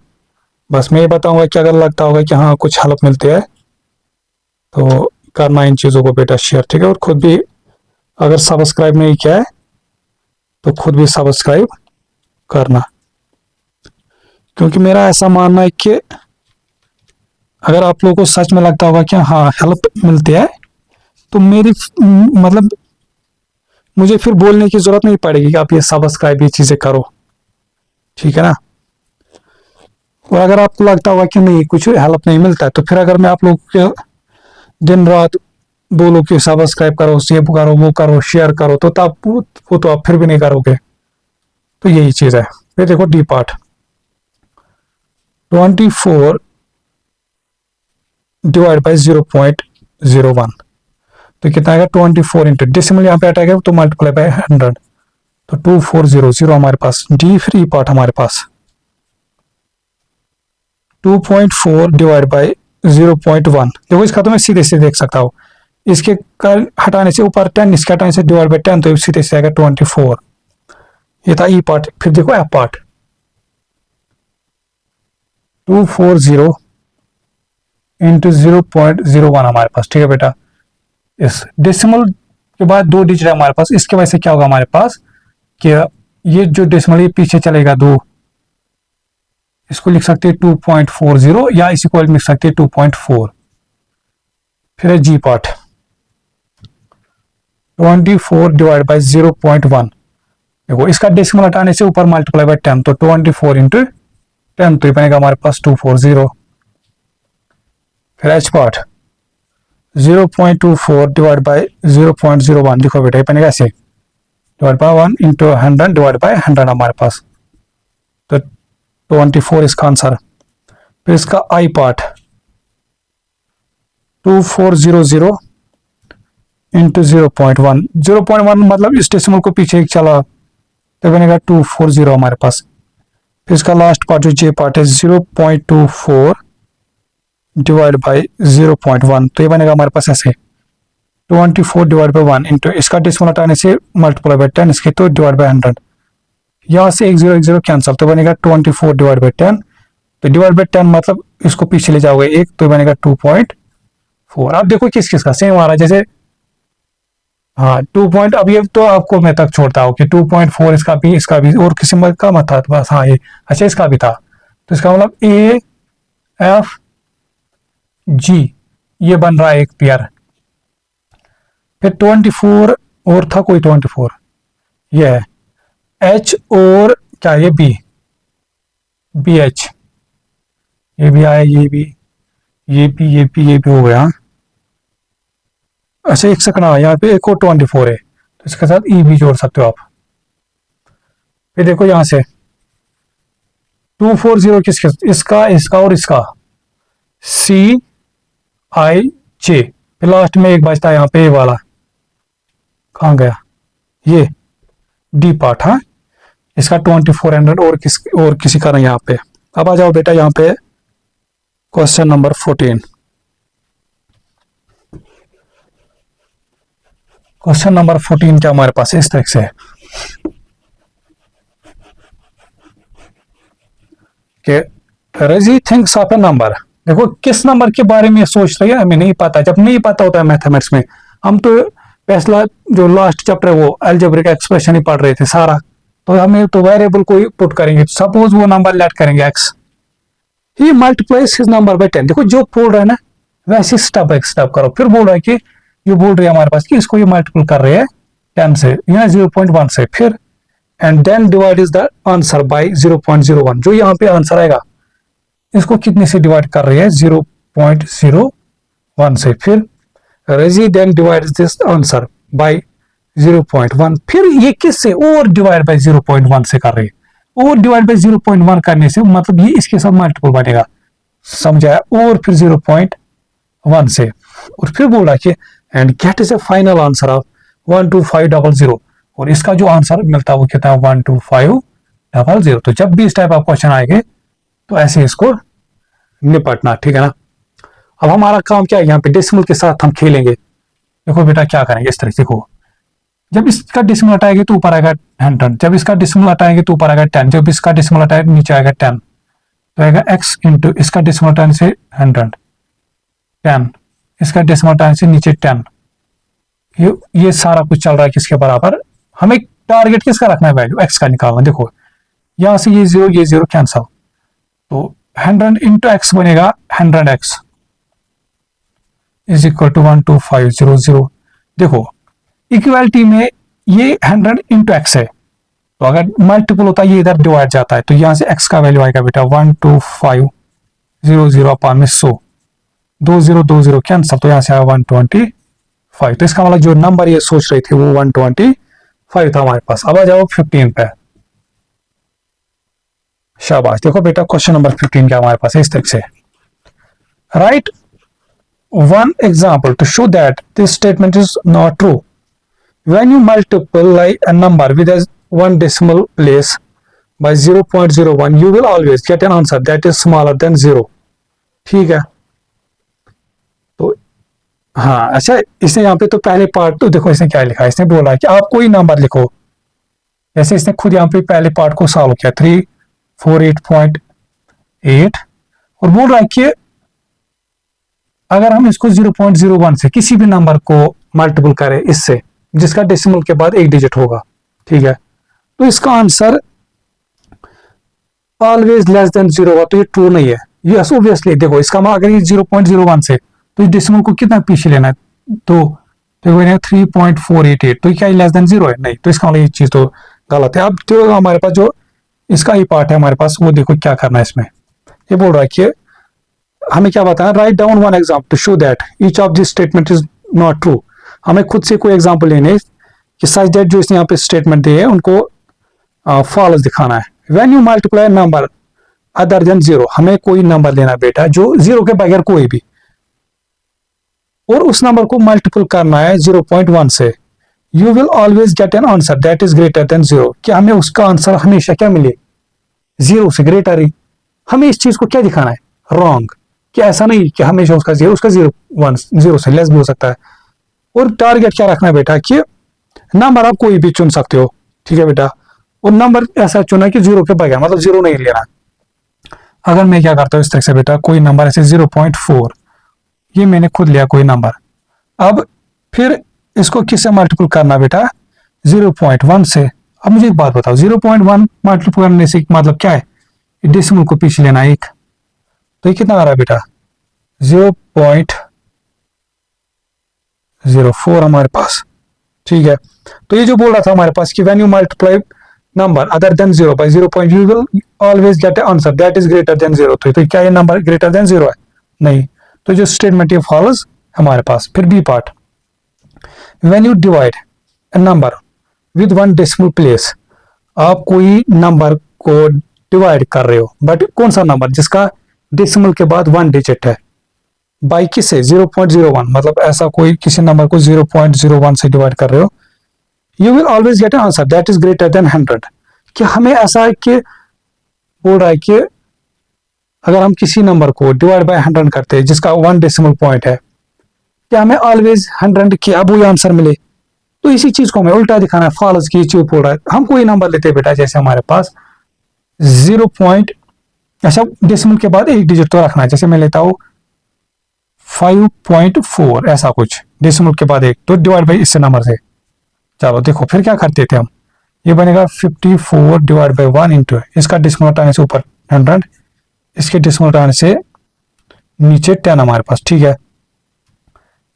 बस मैं ये बताऊंगा कि अगर लगता होगा कि हाँ कुछ हेल्प मिलती है तो करना इन चीज़ों को बेटा शेयर, ठीक है। और खुद भी अगर सब्सक्राइब नहीं किया है तो खुद भी सब्सक्राइब करना, क्योंकि मेरा ऐसा मानना है कि अगर आप लोगों को सच में लगता होगा कि हाँ हेल्प मिलती है तो मेरी मतलब मुझे फिर बोलने की जरूरत नहीं पड़ेगी कि आप ये सब्सक्राइब ये चीजें करो, ठीक है ना। और अगर आपको लगता होगा कि नहीं कुछ हेल्प नहीं मिलता है तो फिर अगर मैं आप लोग के दिन रात बोलो कि सब्सक्राइब करो, ये करो, वो करो, शेयर करो, तो तब वो तो आप फिर भी नहीं करोगे। तो यही चीज है। फिर देखो डी पार्ट 24 डिवाइड बाई 0.01 तो कितना आएगा 24 इंटू डेसिमल यहाँ पे हटाएगा तो मल्टीप्लाई बाय 100 तो 2400 हमारे पास डी। फिर ई पार्ट हमारे पास 2.4 डिवाइड बाई 0.1 देखो इसका तो मैं सीधे से देख सकता हूँ, इसके हटाने से ऊपर 10, इसके हटाने से डिवाइड बाई 10 तो सीधे से आएगा 24। ये था ई पार्ट। फिर देखो एफ पार्ट 240 इंटू 0.01 हमारे पास, ठीक है बेटा। इस डेसिमल के बाद 2 डिजिट है हमारे पास, इसके वजह से क्या होगा हमारे पास कि ये जो डेसिमल ये पीछे चलेगा 2, इसको लिख सकते हैं 2.40 या इसी को लिख सकते हैं 2.4। फिर है जी पार्ट 24 डिवाइड बाई 0.1 देखो इसका डेसिमल हटाने से ऊपर मल्टीप्लाई बाई 10 तो 24 इंटू 10 तो ये बनेगा हमारे पास 240। फिर एच पार्ट 0.24 डिवाइड बाई 0.01 देखो बेटा ये बनेगा ऐसे divide by 1 into 100 divide by 100 हमारे पास तो 24 इसका आंसर। फिर इसका आई पार्ट 2400 इंटू 0.1 मतलब इस डेसिमल को पीछे चला तो बनेगा 240 हमारे पास। फिर इसका लास्ट पार्ट जो जे पार्ट है 0.24 डिवाइड बाई 0.1 तो ये बनेगा हमारे पास ऐसे 24 डिवाइड बाई 1 इंटू इसका डेसिमल हटाने से मल्टीप्लाई बाई 10 इसके तो डिवाइड बाई 100 यहाँ से 1 0 कैंसिल तो बनेगा 24 डिवाइड बाई 10 तो डिवाइड बाई 10 मतलब इसको पीछे ले जाओगे 1 तो बनेगा 2.4। अब देखो किस किस का सेम आ रहा है जैसे हाँ 2 पॉइंट। अब ये तो आपको मैं तक छोड़ता हूँ कि 2.4 इसका भी और किसी का मत था बस। हाँ ये अच्छा इसका भी था तो इसका मतलब ए एफ जी ये बन रहा है एक पेयर। फिर 24 और था कोई 24 ये है एच और क्या ये बी बी एच ये भी आया ये भी हो गया। अच्छा एक सेकंड यहाँ पे एक और 24 है तो इसके साथ ई भी जोड़ सकते हो आप। फिर देखो यहाँ से 240 किसके इसका और इसका सी आई जे। फिर लास्ट में एक बचता है यहाँ पे ये वाला कहाँ गया ये डी पार्ट। हाँ इसका 2400 और किसी का नहीं यहाँ पे। अब आ जाओ बेटा यहाँ पे क्वेश्चन नंबर 14। क्वेश्चन नंबर 14 क्या हमारे पास इस तरह से है कि रजी थिंक्स ऑफ ए नंबर। देखो किस नंबर के बारे में सोच रही है हमें नहीं पता। जब नहीं पता होता है मैथमेटिक्स में हम तो पहला जो लास्ट चैप्टर है वो अलजेब्रिक एक्सप्रेशन ही पढ़ रहे थे सारा, तो हमें तो वेरिएबल को ही पुट करेंगे। सपोज वो नंबर लेट करेंगे x, he multiplies his number by 10। देखो जो बोल रहा है ना वैसे स्टेप बाय स्टेप करो। फिर बोल रहा है कि ये बोल रही है हमारे पास कि इसको ये मल्टीपल कर रहे हैं 10 से या 0.1 से। फिर and then divide is the answer by 0.01। जो यहाँ पे आंसर आएगा इसको कितने से डिवाइड कर रहे हैं 0.01 से। फिर रेजी then divide this answer by 0.1। फिर ये किससे और डिवाइड बाय 0.1 से कर रहे हैं। और डिवाइड बाय 0.1 करने से मतलब ये इसके साथ मल्टीपल बनेगा, समझाया। और फिर 0.1 से और फिर बोला कि and get is a final answer of 12500। और इसका जो आंसर मिलता है वो कितना है 12500। तो जब भी इस टाइप ऑफ क्वेश्चन आएंगे तो ऐसे इसको निपटना, ठीक है ना। अब हमारा काम क्या है यहाँ पे डेसिमल के साथ हम खेलेंगे। देखो बेटा क्या करेंगे इस तरह से। देखो जब इसका डिसिमल हटाएंगे तो ऊपर आएगा 100, जब इसका डिसिमल हटाएंगे तो ऊपर आएगा 10, जब इसका डिसिमल हटाएंगे नीचे आएगा 10, तो आएगा x इंटू इसका डिसिमल हटाने से 100, 10, इसका डिसिमल हटाने से नीचे 10। ये सारा कुछ चल रहा है किसके बराबर, हमें टारगेट किसका रखना है, वैल्यू x का निकालना। देखो यहां से ये जीरो कैंसल, तो 100 इंटू एक्स बनेगा 100x इज इक्वल टू 12500। देखो इक्वालिटी में ये 100 इंटू एक्स है, तो अगर मल्टीपल होता है ये इधर डिवाइड जाता है, तो यहां से x का वैल्यू आएगा बेटा 12500 अपॉन में 100, 20 कैंसल, तो यहां से आएगा 125। तो इसका मतलब जो नंबर ये सोच रही थी वो 125 था हमारे पास। अब आ जाओ 15 पे। शाबाश, देखो बेटा क्वेश्चन नंबर 15 क्या हमारे पास है इस तरह से, right one example to show that this statement is not true. When you multiply a number with a one decimal place by 0.01, you will always get an answer that is smaller than 0. ठीक है, तो हाँ अच्छा, इसने यहाँ पे तो पहले पार्ट तो देखो इसने क्या लिखा है, इसने बोला कि आप कोई नंबर लिखो, जैसे इसने खुद यहाँ पे पहले पार्ट को सॉल्व किया 348.8 और बोल रहा है कि अगर हम इसको 0.01 से किसी भी नंबर को मल्टीपल करें इससे जिसका डेसिमल के बाद एक डिजिट होगा, ठीक है, तो इसका आंसर ऑलवेज लेस देन 0 होगा, तो ये ट्रू नहीं है। ये ऑब्वियसली देखो इसका अगर ये 0.01 से तो इस डेसिमल को कितना पीछे लेना है, तो 3.488, तो क्या लेस देन 0 है, नहीं, तो इसका मतलब ये चीज तो गलत है। अब तो हमारे पास जो इसका ही पार्ट है हमारे पास, वो देखो क्या करना है इसमें। ये बोल रहा है कि हमें क्या बताया, write down one example to show that each of this statement is not true. हमें खुद से कोई एग्जाम्पल लेने कि सच दैट जो इसने यहाँ पे स्टेटमेंट दिए है उनको फॉल्स दिखाना है। When you multiply number other than 0, हमें कोई नंबर लेना बेटा जो 0 के बगैर कोई भी, और उस नंबर को मल्टीपल करना है 0.1 से, you will always get an answer that is greater than 0। क्या हमें उसका आंसर हमेशा क्या मिले, 0 से ग्रेटर ही। हमें इस चीज को क्या दिखाना है, रॉन्ग, कि ऐसा नहीं कि हमेशा उसका 0 से लेस भी हो सकता है। और टारगेट क्या रखना है बेटा कि नंबर आप कोई भी चुन सकते हो, ठीक है बेटा, और नंबर ऐसा चुना कि 0 के बगैर, मतलब 0 नहीं लेना। अगर मैं क्या करता हूँ इस तरह से बेटा, कोई नंबर ऐसे 0.4, ये मैंने खुद लिया कोई नंबर, अब फिर इसको किससे मल्टीपल करना बेटा, 0.1 से। अब मुझे एक बात बताओ, 0.1 मल्टीपल करने से मतलब क्या है, डेसिमल को पीछे लेना एक, तो ये कितना आ रहा है बेटा 0.04 हमारे पास, ठीक है। तो ये जो बोल रहा था हमारे पास कि when you multiply number other than 0 by 0. You will always get answer that is greater than 0। तो क्या ये नंबर ग्रेटर देन 0 है, नहीं, तो जो स्टेटमेंट ये फॉल्स हमारे पास। फिर B part, when you divide a number with one decimal place, आप कोई नंबर को डिवाइड कर रहे हो, बट कौन सा नंबर जिसका डेसिमल के बाद 1 डिजिट है, बाई किससे 0.01, मतलब ऐसा कोई किसी नंबर को 0.01 से डिवाइड कर रहे हो, you will always get answer that is greater then 100। कि हमें ऐसा है कि बोल रहा है कि अगर हम किसी नंबर को डिवाइड बाय 100 करते हैं जिसका 1 डेसिमल पॉइंट है, क्या हमें ऑलवेज 100 की अब वही आंसर मिले, तो इसी चीज को हमें उल्टा दिखाना है, फॉल्स की चीज बोल रहा है। हम कोई नंबर लेते हैं बेटा, जैसे हमारे पास 0. अच्छा डेसिमल के बाद एक डिजिट तो रखना है, जैसे मैं लेता हूं 5.4, ऐसा कुछ डेसिमल के बाद एक, तो डिवाइड बाई इससे नंबर से। चलो देखो फिर क्या करते थे हम, ये बनेगा 54 डिवाइड बाई 1 इंटू, इसका डेसिमल हटाने से ऊपर 100, इसके डेसिमल हटाने से नीचे 10 हमारे पास, ठीक है।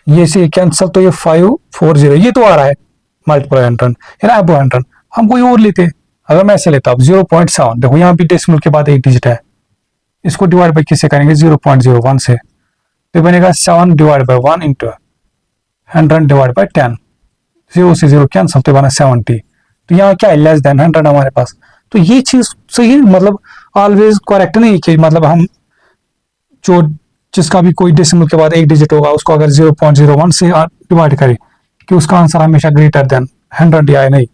ये से कैंसल, तो ये 540 ये तो आ रहा है मल्टीप्लाई 100 यानी अब 100। हम कोई और लेते, अगर मैं ऐसे लेता हूँ 0.7, देखो यहाँ भी डेसिमल के बाद एक डिजिट है, इसको डिवाइड बाई किससे करेंगे 0.01 से, तो बनेगा 7 divide by 1 into 100 divide by 10, 0 से 0 कैंसल, तो बना 70। तो यहाँ क्या है लेस देन 100 हमारे पास। तो ये चीज सही, मतलब ऑलवेज करेक्ट नहीं कि मतलब हम जो जिसका भी कोई डेसिमल के बाद एक डिजिट होगा उसको अगर 0.01 से डिवाइड करें कि उसका आंसर हमेशा ग्रेटर देन 100 आए, नहीं,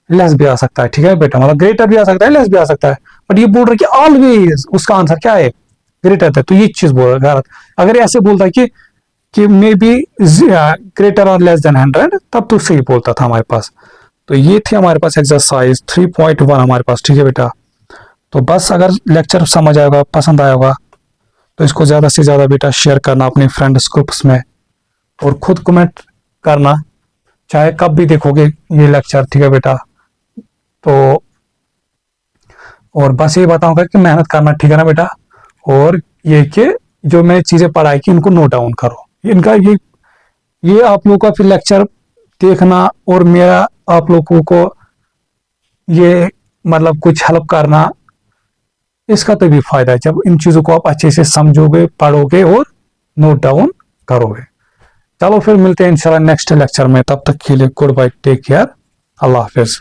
लेस भी आ सकता है, ठीक है बेटा, मतलब ग्रेटर भी आ सकता है लेस भी आ सकता है, बट ये बोल रहा है कि ऑलवेज उसका आंसर क्या है ग्रेटर है, तो ये चीज बोल रहा है गलत। अगर ऐसे बोलता है कि कि मे बी ग्रेटर और लेस देन 100, तब तो सही बोलता था हमारे पास। तो ये थी हमारे पास एक्सरसाइज 3.1 हमारे पास। ठीक है बेटा, तो बस अगर लेक्चर समझ आएगा, पसंद आया होगा, तो इसको ज़्यादा से ज़्यादा बेटा शेयर करना अपने फ्रेंड्स ग्रुप्स में, और खुद कमेंट करना चाहे कब भी देखोगे ये लेक्चर। ठीक है बेटा, तो और बस ये बताऊंगा कि मेहनत करना, ठीक है ना बेटा। और ये कि जो मैंने चीज़ें पढ़ाई की इनको नोट डाउन करो। इनका ये आप लोगों का फिर लेक्चर देखना और मेरा आप लोगों को ये मतलब कुछ हेल्प करना, इसका तो भी फायदा है जब इन चीज़ों को आप अच्छे से समझोगे, पढ़ोगे और नोट डाउन करोगे। चलो फिर मिलते हैं इंशाल्लाह नेक्स्ट लेक्चर में, तब तक के लिए गुड बाय, टेक केयर, अल्लाह हाफिज।